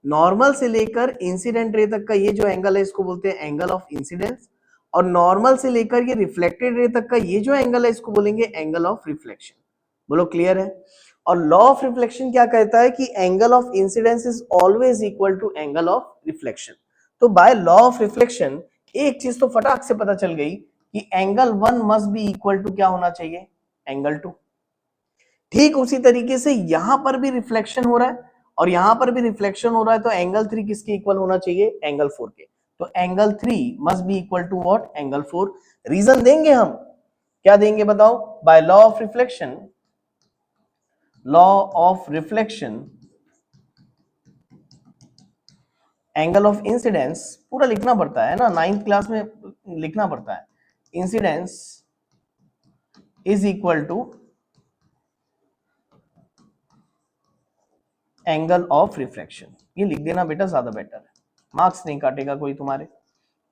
Speaker 1: नॉर्मल से लेकर इंसिडेंट रे तक का ये जो एंगल है इसको बोलते हैं एंगल ऑफ इंसिडेंस, और नॉर्मल से लेकर ये रिफ्लेक्टेड रे तक का ये जो एंगल है इसको बोलेंगे एंगल ऑफ रिफ्लेक्शन, बोलो क्लियर है। और लॉ ऑफ रिफ्लेक्शन क्या कहता है कि angle of incidence is always equal to angle of reflection. तो बाय लॉ ऑफ रिफ्लेक्शन एक चीज तो फटाक से पता चल गई कि angle 1 must be equal to क्या होना चाहिए, एंगल 2। ठीक उसी तरीके से यहां पर भी रिफ्लेक्शन हो रहा है और यहां पर भी रिफ्लेक्शन हो रहा है, तो एंगल 3 किसके इक्वल होना चाहिए, एंगल 4 के। तो angle 3 must be equal to what, angle 4। Reason देंगे हम, क्या देंगे बताओ, by law of reflection, law of reflection angle of incidence पूरा लिखना पड़ता है ना, 9th क्लास में लिखना पड़ता है, incidence is equal to angle of refraction, ये लिख देना बेटा, ज्यादा बेटर है, मार्क्स नहीं काटेगा कोई तुम्हारे।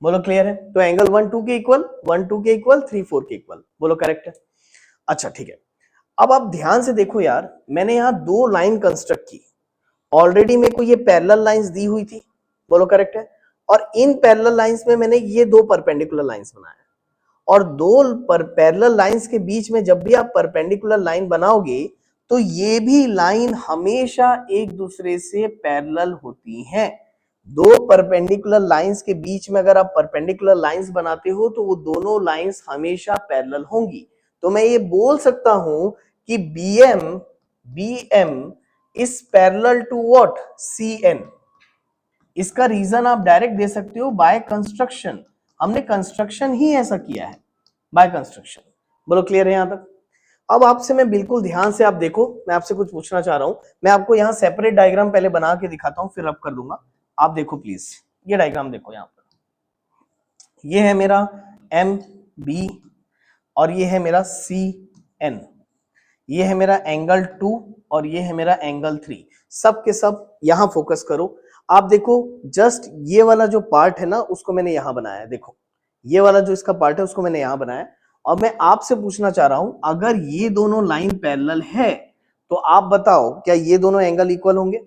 Speaker 1: बोलो क्लियर है? तो एंगल 1 2 के इक्वल, 1 2 के इक्वल, 3 4 के इक्वल, बोलो करेक्ट है। अच्छा ठीक है, अब आप ध्यान से देखो यार, मैंने यहां दो लाइन कंस्ट्रक्ट की, ऑलरेडी मेरे को ये पैरेलल लाइंस दी हुई थी, बोलो करेक्ट है, और इन पैरेलल लाइंस में मैंने ये दो परपेंडिकुलर लाइंस बनाए, और दो पैरेलल लाइंस के बीच में जब भी आप परपेंडिकुलर लाइन बनाओगे तो ये भी लाइन हमेशा एक दूसरे से पैरेलल होती हैं। दो परपेंडिकुलर लाइंस के बीच में अगर आप परपेंडिकुलर लाइंस बनाते हो तो वो दोनों लाइंस हमेशा पैरेलल होंगी। तो मैं ये बोल सकता हूं कि BM is parallel to what, CN। इसका रीजन आप डायरेक्ट दे सकते हो बाय कंस्ट्रक्शन, हमने कंस्ट्रक्शन ही ऐसा किया है, बाय कंस्ट्रक्शन। बोलो क्लियर है यहां तक? अब आपसे मैं बिल्कुल ध्यान से, आप देखो मैं आपसे कुछ पूछना चाह रहा हूं, मैं आपको यहां सेपरेट डायग्राम पहले बना के दिखाता हूं, फिर रब कर दूंगा। आप देखो प्लीज, ये डायग्राम देखो यहां पर, ये है मेरा MB और ये है मेरा CN, ये है मेरा एंगल 2 और ये है मेरा एंगल 3, सब के सब यहां फोकस करो। आप देखो जस्ट ये वाला जो पार्ट है ना उसको मैंने यहां बनाया है, देखो ये वाला जो इसका पार्ट है उसको मैंने यहां बनाया है, और मैं आपसे पूछना चाह रहा हूं अगर ये दोनों लाइन पैरेलल है तो आप बताओ क्या ये दोनों एंगल इक्वल होंगे?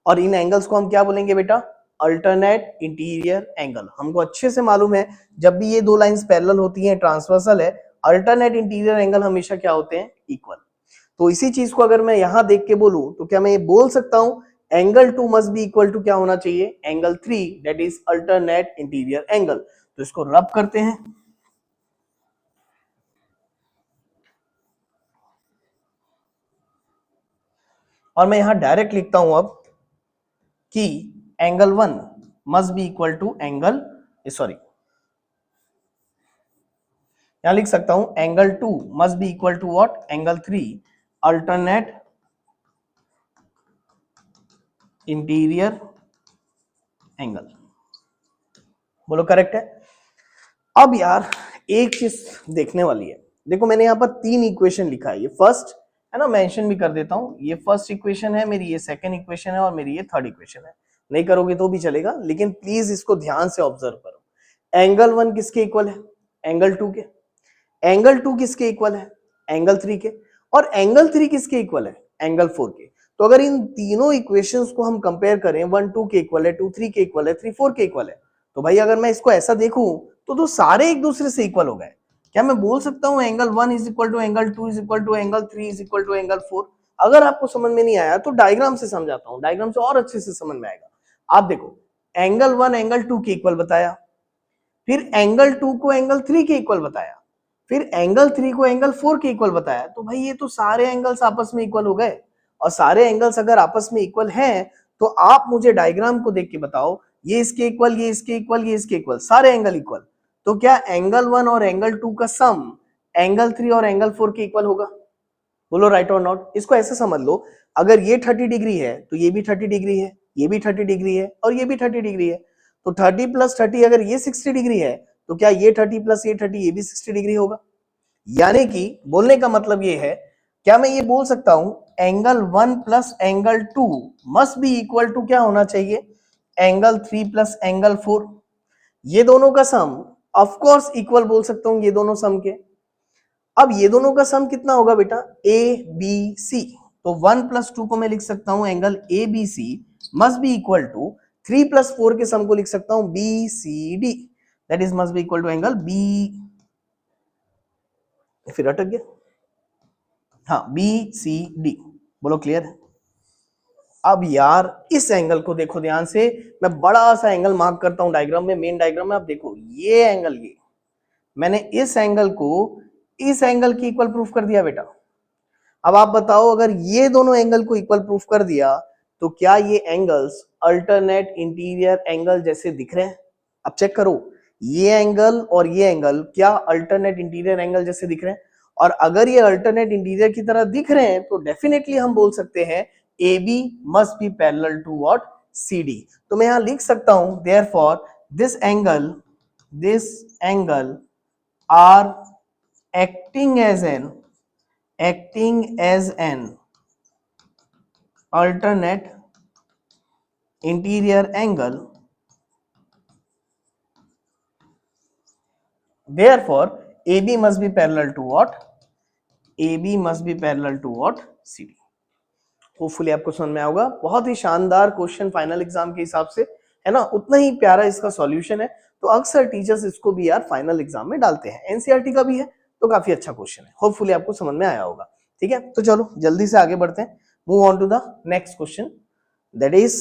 Speaker 1: और इन एंगल्स को हम क्या बोलेंगे बेटा? Alternate interior angle. हमको अच्छे से मालूम है जब भी ये दो लाइंस पैरेलल होती हैं, ट्रांसवर्सल है, अल्टरनेट इंटीरियर एंगल हमेशा क्या होते हैं? इक्वल। तो इसी चीज को अगर मैं यहां देख के बोलूं तो क्या मैं ये बोल सकता हूं angle 2 must be equal to क्या होना चाहिए? Angle 3, that is alternate interior angle. तो इसको रब करते हैं, और मैं यहां डायरेक्ट लिखता हूं अब कि angle 1 must be equal to angle, sorry यहां लिख सकता हूं angle 2 must be equal to what? Angle 3 alternate interior angle. बोलो करेक्ट है? अब यार एक चीज देखने वाली है, देखो मैंने यहां पर तीन इक्वेशन लिखा है, ये फर्स्ट है ना, मेंशन भी कर देता हूं, ये फर्स्ट इक्वेशन है मेरी, ये सेकंड इक्वेशन है और मेरी ये थर्ड इक्वेशन है। नहीं करोगे तो भी चलेगा, लेकिन प्लीज इसको ध्यान से ऑब्जर्व करो। एंगल 1 किसके इक्वल है? एंगल 2 के। एंगल 2 किसके इक्वल है? एंगल 3 के। और एंगल 3 किसके इक्वल है? एंगल 4 के। तो अगर इन तीनों इक्वेशंस को हम कंपेयर करें, 1 2 के इक्वल है, 2 3 के इक्वल है, 3 4 के इक्वल है, तो भाई अगर मैं इसको ऐसा देखूं तो सारे एक दूसरे से इक्वल हो गए। क्या मैं बोल सकता हूं angle 1 is equal to angle 2 is equal to angle 3 is equal to angle 4? अगर आपको समझ में नहीं आया तो डायग्राम से समझाता हूं, डायग्राम से और अच्छे से समझ में आएगा। आप देखो एंगल 1 एंगल 2 के इक्वल बताया, फिर एंगल 2 को एंगल 3 के इक्वल बताया, फिर एंगल 3 को एंगल 4 के इक्वल बताया, तो भाई ये तो सारे एंगल्स आपस में इक्वल हो गए। और सारे एंगल्स अगर आपस में इक्वल हैं तो आप मुझे डायग्राम को देख के बताओ, ये इसके इक्वल, ये इसके इक्वल, ये इसके इक्वल, सारे एंगल इक्वल, तो क्या एंगल 1 और एंगल 2 का सम एंगल 3 और एंगल 4 के इक्वल होगा? बोलो राइट और नॉट? इसको ऐसे समझ लो, अगर ये 30 डिग्री है तो ये भी 30 डिग्री है, ये भी 30 डिग्री है और ये भी 30 डिग्री है, तो 30 प्लस 30 अगर ये 60 डिग्री है तो क्या ये 30 प्लस ये 30 ये भी 60 डिग्री होगा? यानी कि बोलने का मतलब ये है, क्या मैं ये बोल सकता हूं angle 1 plus angle 2 must be equal to क्या होना चाहिए? Angle 3 plus angle 4। ये दोनों का सम ऑफ कोर्स इक्वल बोल सकता हूं ये दोनों सम के। अब ये दोनों का सम कितना होगा बेटा? A B C. तो 1 प्लस 2 को मैं लिख सकता हूं angle A B C must be equal to 3 plus 4 के सम को लिख सकता हूं B C D, that is must be equal to angle B, फिर अटक गया, हाँ बी सी डी। बोलो क्लियर है? अब यार इस एंगल को देखो ध्यान से, मैं बड़ा सा एंगल मार्क करता हूं डायग्राम में, मेन डायग्राम में। आप देखो ये एंगल, ये मैंने इस एंगल को इस एंगल की इक्वल प्रूफ कर दिया बेटा। अब आप बताओ अगर ये दोनों एंगल को इक्वल प्रूफ कर दिया तो क्या ये एंगल्स अल्टरनेट इंटीरियर एंगल जैसे दिख रहे हैं? अब चेक करो, ये एंगल और ये एंगल क्या अल्टरनेट इंटीरियर एंगल जैसे दिख रहे हैं? और अगर ये अल्टरनेट इंटीरियर की तरह दिख रहे हैं तो डेफिनेटली हम बोल सकते हैं A B must be parallel to what? C D. तो मैं यहां लिख सकता हूं therefore this angle are acting as an alternate interior angle, therefore AB must be parallel to what? AB must be parallel to what? CD. Hopefully आपको समझ में आएगा। बहुत ही शानदार क्वेश्चन फाइनल एग्जाम के हिसाब से, है ना, उतना ही प्यारा इसका सॉल्यूशन है। तो अक्सर टीचर्स इसको भी यार फाइनल एग्जाम में डालते हैं। एनसीईआरटी का भी है तो काफी अच्छा क्वेश्चन है। होपफुली आपको समझ में आया होगा। ठीक है, तो चलो जल्दी से आगे बढ़ते हैं। Move on to the next question, that is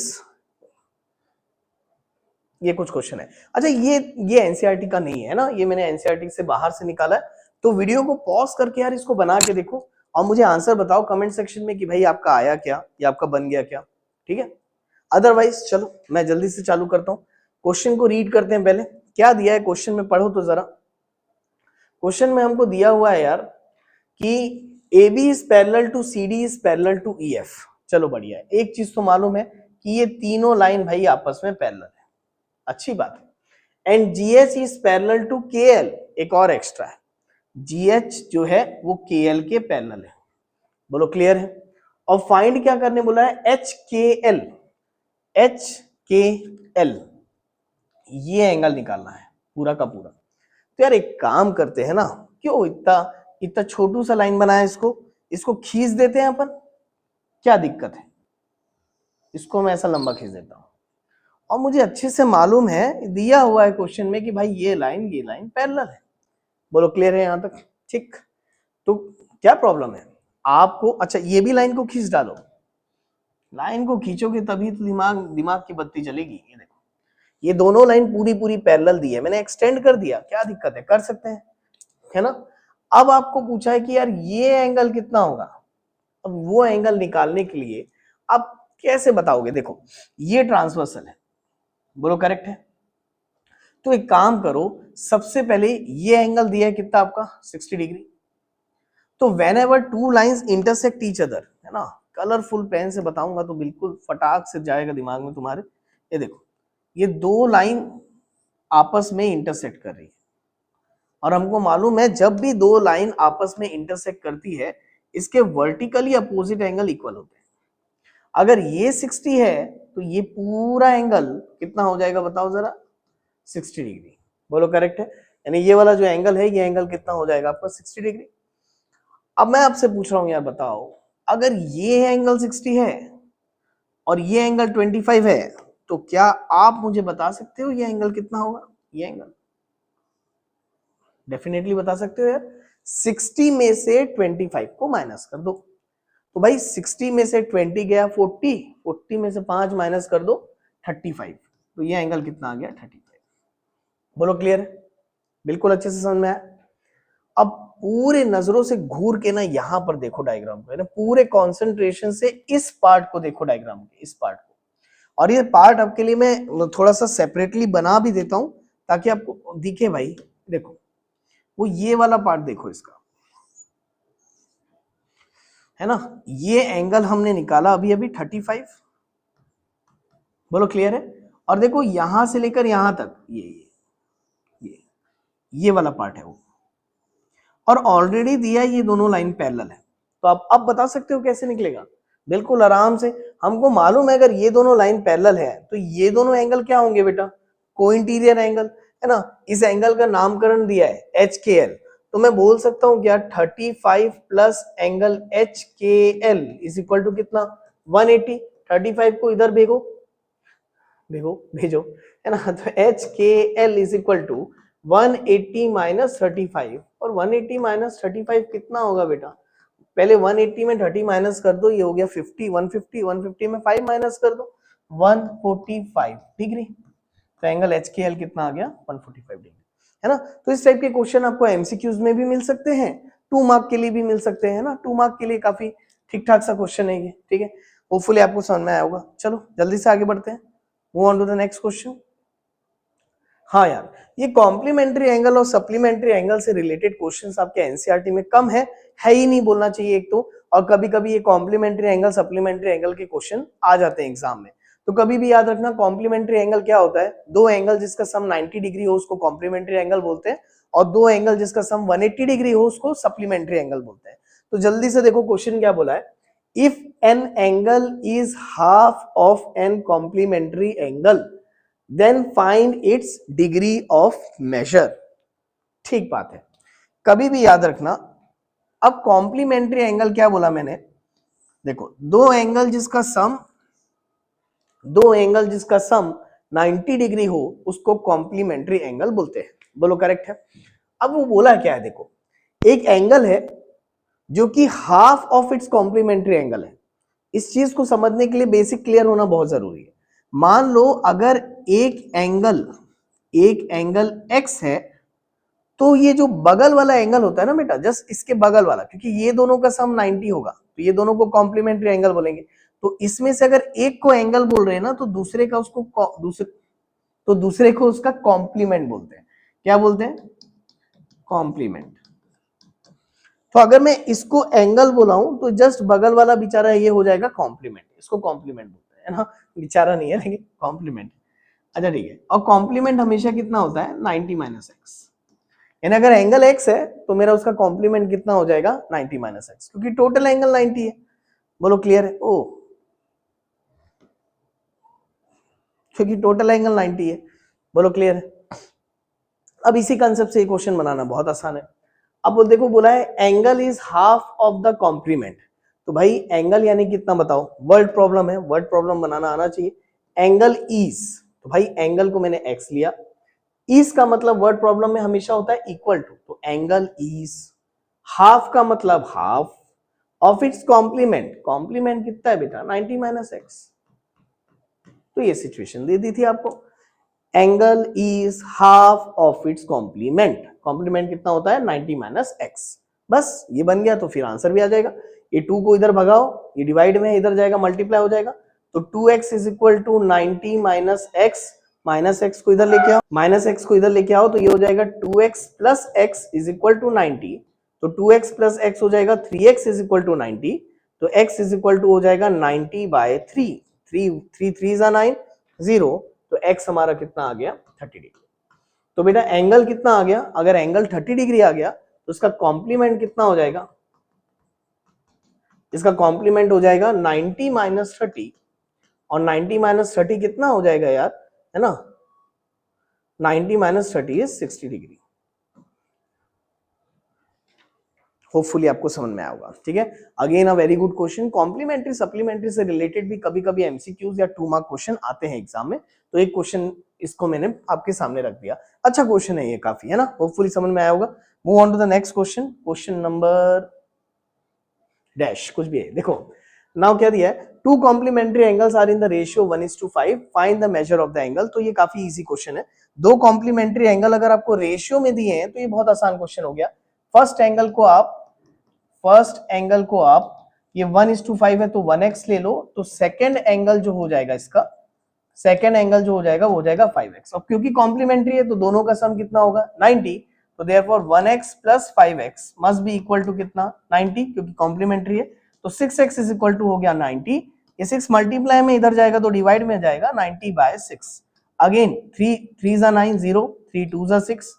Speaker 1: ये कुछ क्वेश्चन है। अच्छा, ये एनसीईआरटी का नहीं है ना, ये मैंने एनसीईआरटी से बाहर से निकाला है। तो वीडियो को पॉज करके यार इसको बना के देखो और मुझे आंसर बताओ कमेंट सेक्शन में कि भाई आपका आया क्या या आपका बन गया क्या। ठीक है, अदरवाइज चलो मैं जल्दी से चालू करता हूँ। क्वेश्चन को रीड करते हैं। पहले क्या दिया है क्वेश्चन में, पढ़ो तो जरा। क्वेश्चन में हमको दिया हुआ है यार कि AB is parallel to CD is parallel to EF। चलो बढ़िया है, एक चीज तो मालूम है कि ये तीनों लाइन भाई आपस में पैरेलल है, अच्छी बात है। And GH is parallel to KL, एक और एक्स्ट्रा है, GH जो है वो KL के पैरेलल है। बोलो क्लियर है। और फाइंड क्या करने बोला है, HKL, HKL ये एंगल निकालना है पूरा का पूरा। तो यार एक काम करते हैं ना, क्यों इतना इतना छोटू सा लाइन बनाया, इसको खींच देते हैं अपन, क्या दिक्कत है। इसको मैं ऐसा लंबा खींच देता हूं और मुझे अच्छे से मालूम है दिया हुआ है क्वेश्चन में कि भाई ये लाइन पैरेलल है। बोलो क्लियर है यहां तक, ठीक। तो क्या प्रॉब्लम है आपको, अच्छा ये भी लाइन को खींच डालो, लाइन को खींचोगे तभी तो दिमाग की बत्ती चलेगी। ये देखो, ये दोनों लाइन पूरी पूरी पैरेलल दी है, मैंने एक्सटेंड कर दिया, क्या दिक्कत है, कर सकते हैं, है ना। अब आपको पूछा है कि यार ये एंगल कितना होगा। अब वो एंगल निकालने के लिए आप कैसे बताओगे, देखो ये ट्रांसवर्सल है, बोलो करेक्ट है। तो एक काम करो, सबसे पहले ये एंगल दिया है कितना आपका 60 डिग्री। तो when ever two lines intersect each other, है ना, कलरफुल पेन से बताऊंगा तो बिल्कुल फटाक से जाएगा दिमाग में तुम्हारे। ये देखो, ये दो लाइन आपस में इंटरसेक्ट कर रही है और हमको मालूम है जब भी दो लाइन आपस में इंटरसेक्ट करती है इसके वर्टिकली अपोजिट एंगल इक्वल होते हैं। अगर ये 60 है तो ये पूरा एंगल कितना हो जाएगा बताओ जरा, 60 डिग्री। बोलो करेक्ट है, यानी ये वाला जो एंगल है ये एंगल कितना हो जाएगा आपका 60 डिग्री। अब मैं आपसे पूछ रहा हूं यार बताओ, अगर ये एंगल 60 है और ये एंगल 25 है तो क्या आप मुझे बता सकते हो ये एंगल कितना होगा। ये एंगल डेफिनेटली बता सकते हो यार, 60 में से 25 को माइनस कर दो। तो भाई 60 में से 20 गया 40, 40 में से 5 माइनस कर दो 35। तो ये एंगल कितना आ गया 35। बोलो क्लियर है, बिल्कुल अच्छे से समझ में आया। अब पूरे नजरों से घूर के ना यहां पर देखो डायग्राम को, है ना, पूरे कंसंट्रेशन से इस पार्ट को देखो, डायग्राम के इस पार्ट को। और ये पार्ट आपके लिए मैं थोड़ा सा सेपरेटली बना भी देता हूं ताकि आपको दिखे। भाई देखो, वो ये वाला पार्ट देखो इसका, है ना, ये एंगल हमने निकाला अभी अभी 35। बोलो क्लियर है। और देखो यहां से लेकर यहां तक ये वाला पार्ट है वो, और ऑलरेडी दिया ये दोनों लाइन पैरेलल है। तो आप अब बता सकते हो कैसे निकलेगा, बिल्कुल आराम से। हमको मालूम है अगर ये दोनों लाइन पैरेलल है तो ये दोनों एंगल क्या होंगे बेटा, कोइंटीरियर एंगल, है ना। इस एंगल का नामकरण दिया है HKL, तो मैं बोल सकता हूं क्या 35 plus angle HKL is equal to कितना 180। 35 को इधर भेजो भेजो, है ना। तो HKL is equal to 180 minus 35, और 180 माइनस 35 कितना होगा बेटा, पहले 180 में 30 माइनस कर दो, ये हो गया 50, 150 में 5 माइनस कर दो 145 डिग्री। तो एंगल HKL कितना आ गया 145 डिग्री, है ना। तो इस टाइप के क्वेश्चन आपको एमसीक्यूज में भी मिल सकते हैं, 2 मार्क के लिए भी मिल सकते हैं ना। 2 मार्क के लिए काफी ठीक ठाक सा क्वेश्चन है ये, ठीक है। होपफुली आपको समझ में आया होगा। चलो जल्दी से आगे बढ़ते हैं, move on to the next question. हाँ यार, ये कॉम्प्लीमेंट्री एंगल और सप्लीमेंट्री एंगल से रिलेटेड क्वेश्चंस आपके एनसीईआरटी में कम है ही नहीं बोलना चाहिए एक तो, और कभी कभी ये कॉम्प्लीमेंट्री एंगल सप्लीमेंट्री एंगल के क्वेश्चन आ जाते हैं एग्जाम में। तो कभी भी याद रखना कॉम्प्लीमेंट्री एंगल क्या होता है, दो एंगल जिसका सम 90 डिग्री हो उसको कॉम्प्लीमेंट्री एंगल बोलते हैं, और दो एंगल जिसका सम 180 डिग्री हो उसको सप्लीमेंट्री एंगल बोलते हैं। तो जल्दी से देखो क्वेश्चन क्या बोला है, if an angle is half of an complementary angle then find its degree of measure. ठीक बात है, कभी भी याद रखना। अब कॉम्प्लीमेंट्री एंगल क्या बोला मैंने, देखो दो एंगल जिसका सम 90 डिग्री हो उसको कॉम्प्लीमेंट्री एंगल बोलते हैं। बोलो करेक्ट है। अब वो बोला क्या है, देखो एक एंगल है जो कि half of its complementary angle है। इस चीज को समझने के लिए बेसिक क्लियर होना बहुत जरूरी है। मान लो अगर एक एंगल x है, तो ये जो बगल वाला एंगल होता है ना बेटा, जस्ट इसके बगल वाला, क्योंकि ये दोनों का सम 90 होगा तो ये दोनों को कॉम्प्लीमेंट्री एंगल बोलेंगे। तो इसमें से अगर एक को एंगल बोल रहे हैं ना, तो दूसरे को उसका कॉम्प्लीमेंट बोलते हैं। क्या बोलते हैं? कॉम्प्लीमेंट। तो अगर मैं इसको एंगल बोलाऊं तो जस्ट बगल वाला बेचारा ये हो जाएगा कॉम्प्लीमेंट, इसको कॉम्प्लीमेंट बोलते हैं ना, बेचारा नहीं है लेकिन कॉम्प्लीमेंट। अच्छा ठीक है, और कॉम्प्लीमेंट हमेशा कितना होता है? 90 माइनस एक्स। यानी अगर एंगल x है तो मेरा उसका कॉम्प्लीमेंट कितना हो जाएगा? 90 माइनस एक्स, क्योंकि टोटल एंगल 90 है। बोलो क्लियर है? ओ, क्योंकि टोटल एंगल 90 है। बोलो क्लियर है? अब इसी कंसेप्ट से ये क्वेश्चन बनाना बहुत आसान है। अब देखो बोला है angle is half of the complement. तो भाई एंगल यानी कितना बताओ? वर्ड प्रॉब्लम है, वर्ड प्रॉब्लम बनाना आना चाहिए। एंगल इज, तो भाई एंगल को मैंने x लिया, इज का मतलब वर्ड प्रॉब्लम में हमेशा होता है इक्वल टू, तो एंगल इज, हाफ का मतलब half of its complement, complement कितना है बेटा? 90 माइनस एक्स। तो ये सिचुएशन दे दी थी आपको, angle is half of its complement. Complement कितना होता है? 90 माइनस एक्स। बस ये बन गया तो फिर आंसर भी आ जाएगा। ये 2 को इधर भगाओ, ये डिवाइड में इधर जाएगा, मल्टीप्लाई हो जाएगा। तो 2x is equal to 90 minus x, minus x को इधर लेके आओ, माइनस एक्स को इधर लेके आओ, तो ये हो जाएगा 2x plus x is equal to 90। तो 2x प्लस एक्स हो जाएगा 3x इज इक्वल टू 90। तो x इज इक्वल टू हो जाएगा 90 बाय 3। 3 3 जा 9, 0। तो x हमारा कितना आ गया? 30 डिग्री। तो बेटा एंगल कितना आ गया? अगर एंगल 30 डिग्री आ गया तो इसका कॉम्प्लीमेंट कितना हो जाएगा? इसका कॉम्प्लीमेंट हो जाएगा 90 माइनस 30, और 90 माइनस 30 कितना हो जाएगा यार? है ना, 90 माइनस 30 इज 60 डिग्री। होपफुली आपको समझ में आया होगा। ठीक है, again a very good question. Complementary supplementary से रिलेटेड भी कभी कभी एमसीक्यूज या 2 मार्क क्वेश्चन आते हैं एग्जाम में, तो एक क्वेश्चन इसको मैंने आपके सामने रख दिया। अच्छा क्वेश्चन है ये, काफी है ना, होपफुली समझ में आया होगा। Move on to the next question, question number dash कुछ भी है। देखो नाउ क्या दिया है, two complementary angles are in the ratio 1:5, find the measure of the angle. तो ये काफी इजी क्वेश्चन है। दो कॉम्प्लीमेंट्री एंगल अगर आपको रेशियो में दिए हैं तो ये बहुत आसान क्वेश्चन हो गया। फर्स्ट एंगल को आप ये 1:5 है तो 1x ले लो, तो सेकेंड एंगल जो हो जाएगा इसका, सेकेंड एंगल जो हो जाएगा वो हो जाएगा 5x। अब क्योंकि कॉम्प्लीमेंट्री है तो दोनों का सम कितना होगा? 90। तो देयरफॉर 1x प्लस 5x must be equal to कितना? 90, क्योंकि कॉम्प्लीमेंट्री है। तो 6x इज इक्वल टू हो गया 90। ये 6 मल्टीप्लाई में इधर जाएगा तो डिवाइड में जाएगा, 90 बाय 6। अगेन 3 3 जा 9, 0, 3 2 जा 6,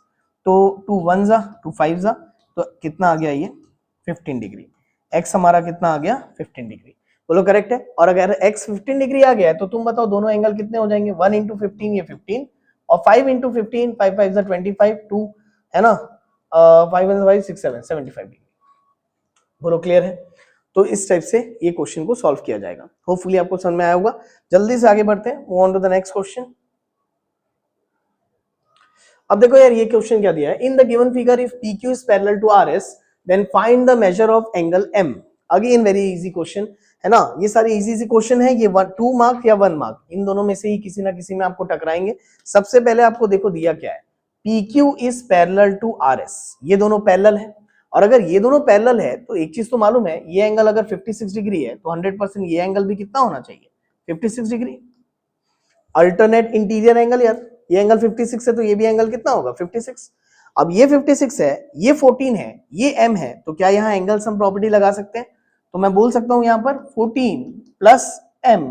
Speaker 1: तो 2 1 जा 2 5 जा, तो कितना आ गया ये? 15 डिग्री। x हमारा कितना आ गया? 15 डिग्री। बोलो करेक्ट है? और अगर x 15 डिग्री आ गया है तो तुम बताओ दोनों एंगल कितने हो जाएंगे? 1 इंटू 15 ये 15, और 5 इंटू 15, 5 5 25, 2 है ना, 5 5 6 7 75 डिग्री। बोलो क्लियर है? तो इस टाइप से ये क्वेश्चन को सॉल्व किया जाएगा। होपफुली आपको समझ में आया होगा। जल्दी से आगे बढ़ते हैं, move on to the next question. अब देखो यार ये क्वेश्चन क्या दिया है, in the given figure if PQ is parallel to RS then find the measure of angle M। Again very easy question है ना, ये सारे इजी इजी क्वेश्चन है। ये 2 मार्क या 1 मार्क, इन दोनों में से ही किसी ना किसी में आपको टकराएंगे। सबसे पहले आपको देखो दिया क्या है, PQ is parallel to RS, ये दोनों पैरेलल है। और अगर ये दोनों पैरेलल है तो एक चीज तो मालूम है, ये एंगल अगर 56 डिग्री है तो 100% ये एंगल भी कितना होना चाहिए? 56 डिग्री। अल्टरनेट इंटीरियर एंगल यार, ये एंगल 56 है तो ये भी एंगल कितना होगा? 56। अब ये 56 है, ये 14 है, ये m है, तो क्या यहाँ एंगल सम प्रॉपर्टी लगा सकते हैं? तो मैं बोल सकता हूं यहाँ पर 14 plus m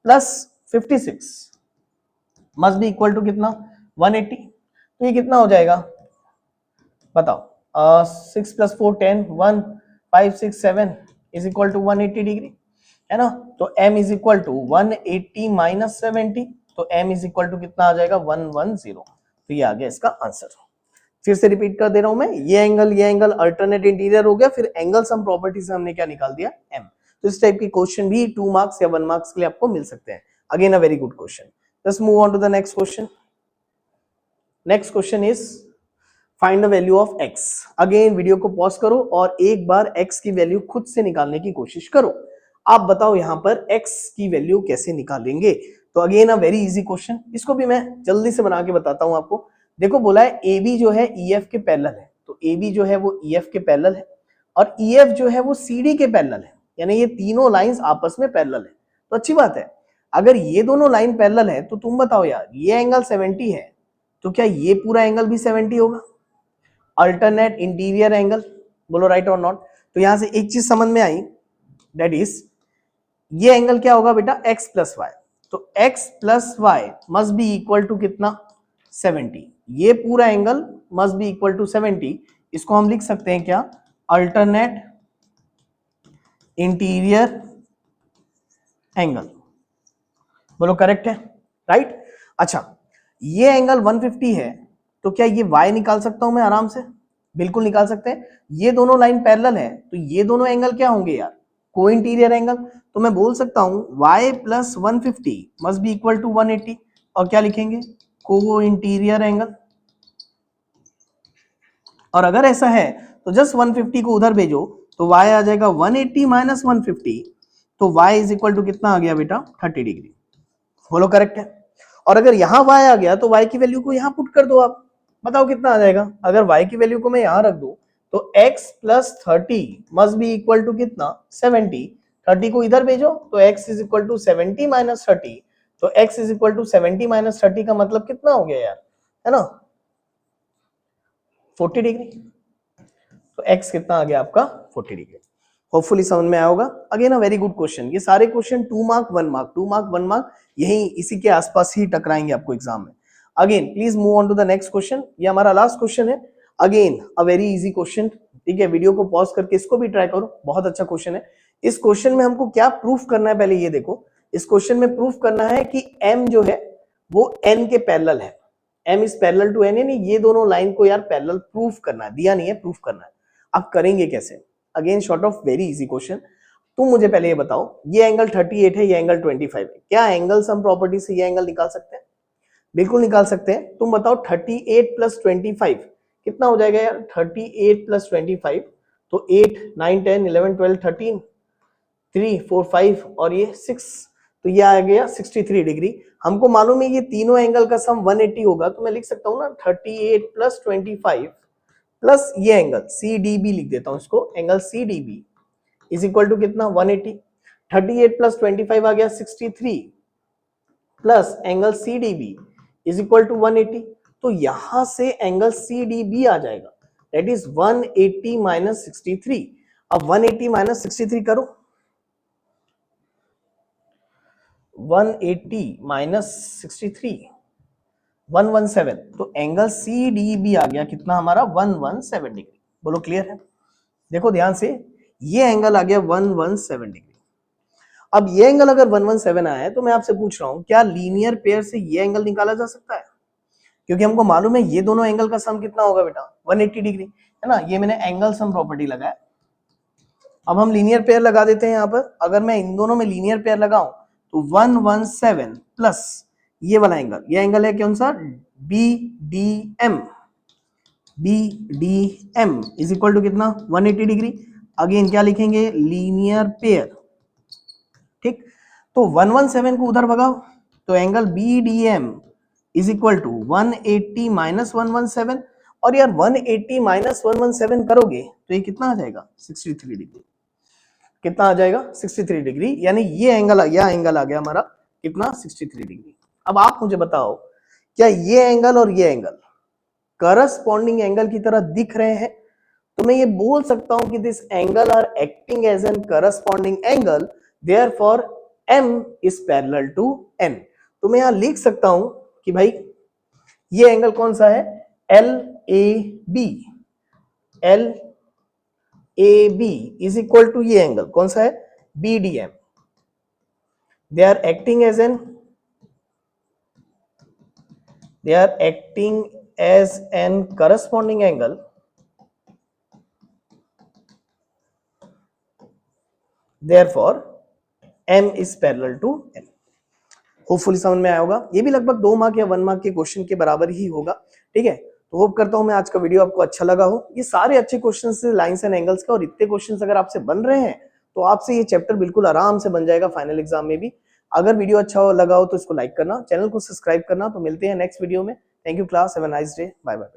Speaker 1: plus 56 must be equal to कितना? 180। तो ये कितना हो जाएगा बताओ? 6 प्लस 4 10, 1 5 6 7
Speaker 2: इज इक्वल टू 180 डिग्री, है ना। तो m is equal to 180 minus 70, तो m इज इक्वल टू कितना आ जाएगा 110। तो ये आ गया इसका आंसर। फिर से रिपीट कर दे रहा हूं मैं, ये एंगल अल्टरनेट इंटीरियर हो गया, फिर एंगल सम प्रॉपर्टी से हमने क्या निकाल दिया m। तो इस टाइप की क्वेश्चन भी 2 मार्क्स या 1 मार्क्स के लिए आपको मिल सकते हैं। Again a very good question. Let's move on to the next question. Next question is find the value of x। Again video को पॉज करो और एक बार x की वैल्यू खुद से निकालने की कोशिश करो। आप बताओ यहां पर x की वैल्यू कैसे निकालेंगे। तो again a very easy question, इसको भी मैं जल्दी से बना के बताता हूं आपको। देखो बोला है AB जो है EF के पैरेलल है, तो AB जो है वो EF के पैरेलल है और EF जो है वो CD के पैरेलल है, यानी ये तीनों लाइंस आपस में पैरेलल है। तो अच्छी बात है, अगर ये दोनों लाइन पैरेलल है तो तुम बताओ यार, ये एंगल 70 है तो क्या ये पूरा एंगल भी 70 होगा? अल्टरनेट इंटीरियर एंगल, बोलो राइट और नॉट। तो यहां से एक चीज समझ में आई, दैट इज ये एंगल क्या होगा बेटा, x प्लस वाई। तो x plus y must be equal to कितना 70। ये पूरा angle must be equal to 70। इसको हम लिख सकते हैं क्या, अल्टरनेट इंटीरियर एंगल। बोलो करेक्ट है, राइट। अच्छा, ये एंगल 150 है तो क्या ये y निकाल सकता हूं मैं आराम से? बिल्कुल निकाल सकते हैं। ये दोनों लाइन पैरेलल है तो ये दोनों एंगल क्या होंगे यार, को इंटीरियर एंगल। तो मैं बोल सकता हूं y plus 150 must be equal to 180, और क्या लिखेंगे, को इंटीरियर एंगल। और अगर ऐसा है तो जस्ट 150 को उधर भेजो तो y आ जाएगा 180 माइनस 150, तो y इज इक्वल टू कितना आ गया बेटा 30 डिग्री। बोलो करेक्ट है। और अगर यहां y आ गया तो y की वैल्यू को यहां पुट कर दो आप, बताओ कितना आ जाएगा। अगर y की वैल्यू को मैं यहां रख दूं तो x plus 30 must be equal to कितना 70। 30 को इधर भेजो तो x is equal to 70 minus 30, तो x is equal to 70 minus 30 का मतलब कितना हो गया यार, है ना 40 डिग्री। तो x कितना आ गया आपका 40 डिग्री। होपफुली समझ में आया होगा। Again a very good question. ये सारे question 2 mark 1 mark 2 mark 1 mark यही इसी के आसपास ही टकराएंगे आपको एग्जाम में। Again please move on to the next question. ये हमारा लास्ट क्वेश्चन है। Again a very easy question, ठीक है। वीडियो को पॉज करके इसको भी ट्राई करो, बहुत अच्छा क्वेश्चन है। इस क्वेश्चन में हमको क्या प्रूफ करना है, पहले ये देखो। इस क्वेश्चन में प्रूफ करना है कि m जो है वो n के पैरेलल है। m is parallel to n, यानी ये दोनों लाइन को यार पैरेलल प्रूफ करना है, दिया नहीं है, प्रूफ करना है। आप करेंगे कैसे? Again short of very easy question. तुम मुझे पहले ये बताओ, ये एंगल 38 है, ये एंगल 25 है, क्या एंगल सम प्रॉपर्टी से ये एंगल निकाल सकते हैं? बिल्कुल निकाल सकते हैं। तुम बताओ 38 प्लस 25 कितना हो जाएगा यार, 38 प्लस 25 तो 8 9 10 11 12 13 3 4 5 और ये 6, तो ये आ गया 63 डिग्री। हमको मालूम है ये तीनों एंगल का सम 180 होगा, तो मैं लिख सकता हूं ना 38 प्लस 25 प्लस ये एंगल CDB लिख देता हूं इसको, angle CDB is equal to कितना 180। 38 प्लस 25 आ गया 63 plus angle CDB is equal to 180। तो यहां से एंगल CDB आ जाएगा, दैट इज 180 माइनस 63। अब 180 माइनस 63 करो, 180 माइनस 63 117, तो एंगल CDB आ गया कितना हमारा 117 डिग्री। बोलो क्लियर है? देखो ध्यान से, ये एंगल आ गया 117 डिग्री। अब ये एंगल अगर 117 आया है तो मैं आपसे पूछ रहा हूं क्या लीनियर पेयर से ये एंगल निकाला जा सकता है? क्योंकि हमको मालूम है ये दोनों एंगल का सम कितना होगा बेटा 180 डिग्री, है ना। ये मैंने एंगल सम प्रॉपर्टी लगाया। अब हम लीनियर पेयर लगा देते हैं। यहां पर अगर मैं इन दोनों में लीनियर पेयर लगाऊं तो 117 प्लस ये वाला एंगल, ये एंगल है कौन सा, BDM। BDM is equal to कितना 180 डिग्री। अगेन क्या लिखेंगे, लीनियर पेयर, ठीक। तो 117 को उधर भगाओ तो angle BDM is equal to 180 minus 117, और यार 180 माइनस 117 करोगे तो ये कितना आ जाएगा 63 डिग्री। कितना आ जाएगा 63 डिग्री, यानी ये एंगल आ गया हमारा कितना 63 डिग्री। अब आप मुझे बताओ क्या ये एंगल और ये एंगल करस्पॉन्डिंग एंगल की तरह दिख रहे हैं? तो मैं ये बोल सकता हूं कि this angle are acting as an corresponding angle, therefore m is parallel to n। तो मैं यहां लिख सकता हूं कि भाई ये एंगल कौन सा है, LAB। A B is equal to ये एंगल कौन सा है, BDM, they are acting as an corresponding angle therefore M is parallel to N। Hopefully समझ में आया होगा, ये भी लगभग 2 मार्क या 1 मार्क के क्वेश्चन के बराबर ही होगा। ठीक है, तो होप करता हूं मैं आज का वीडियो आपको अच्छा लगा हो। ये सारे अच्छे क्वेश्चन से लाइंस एंड एंगल्स का, और इतने क्वेश्चन अगर आपसे बन रहे हैं तो आपसे ये चैप्टर बिल्कुल आराम से बन जाएगा फाइनल एग्जाम में भी। अगर वीडियो अच्छा लगा हो तो इसको लाइक करना, चैनल को सब्सक्राइब करना। तो मिलते हैं नेक्स्ट वीडियो में। Thank you class, have a nice day, bye bye.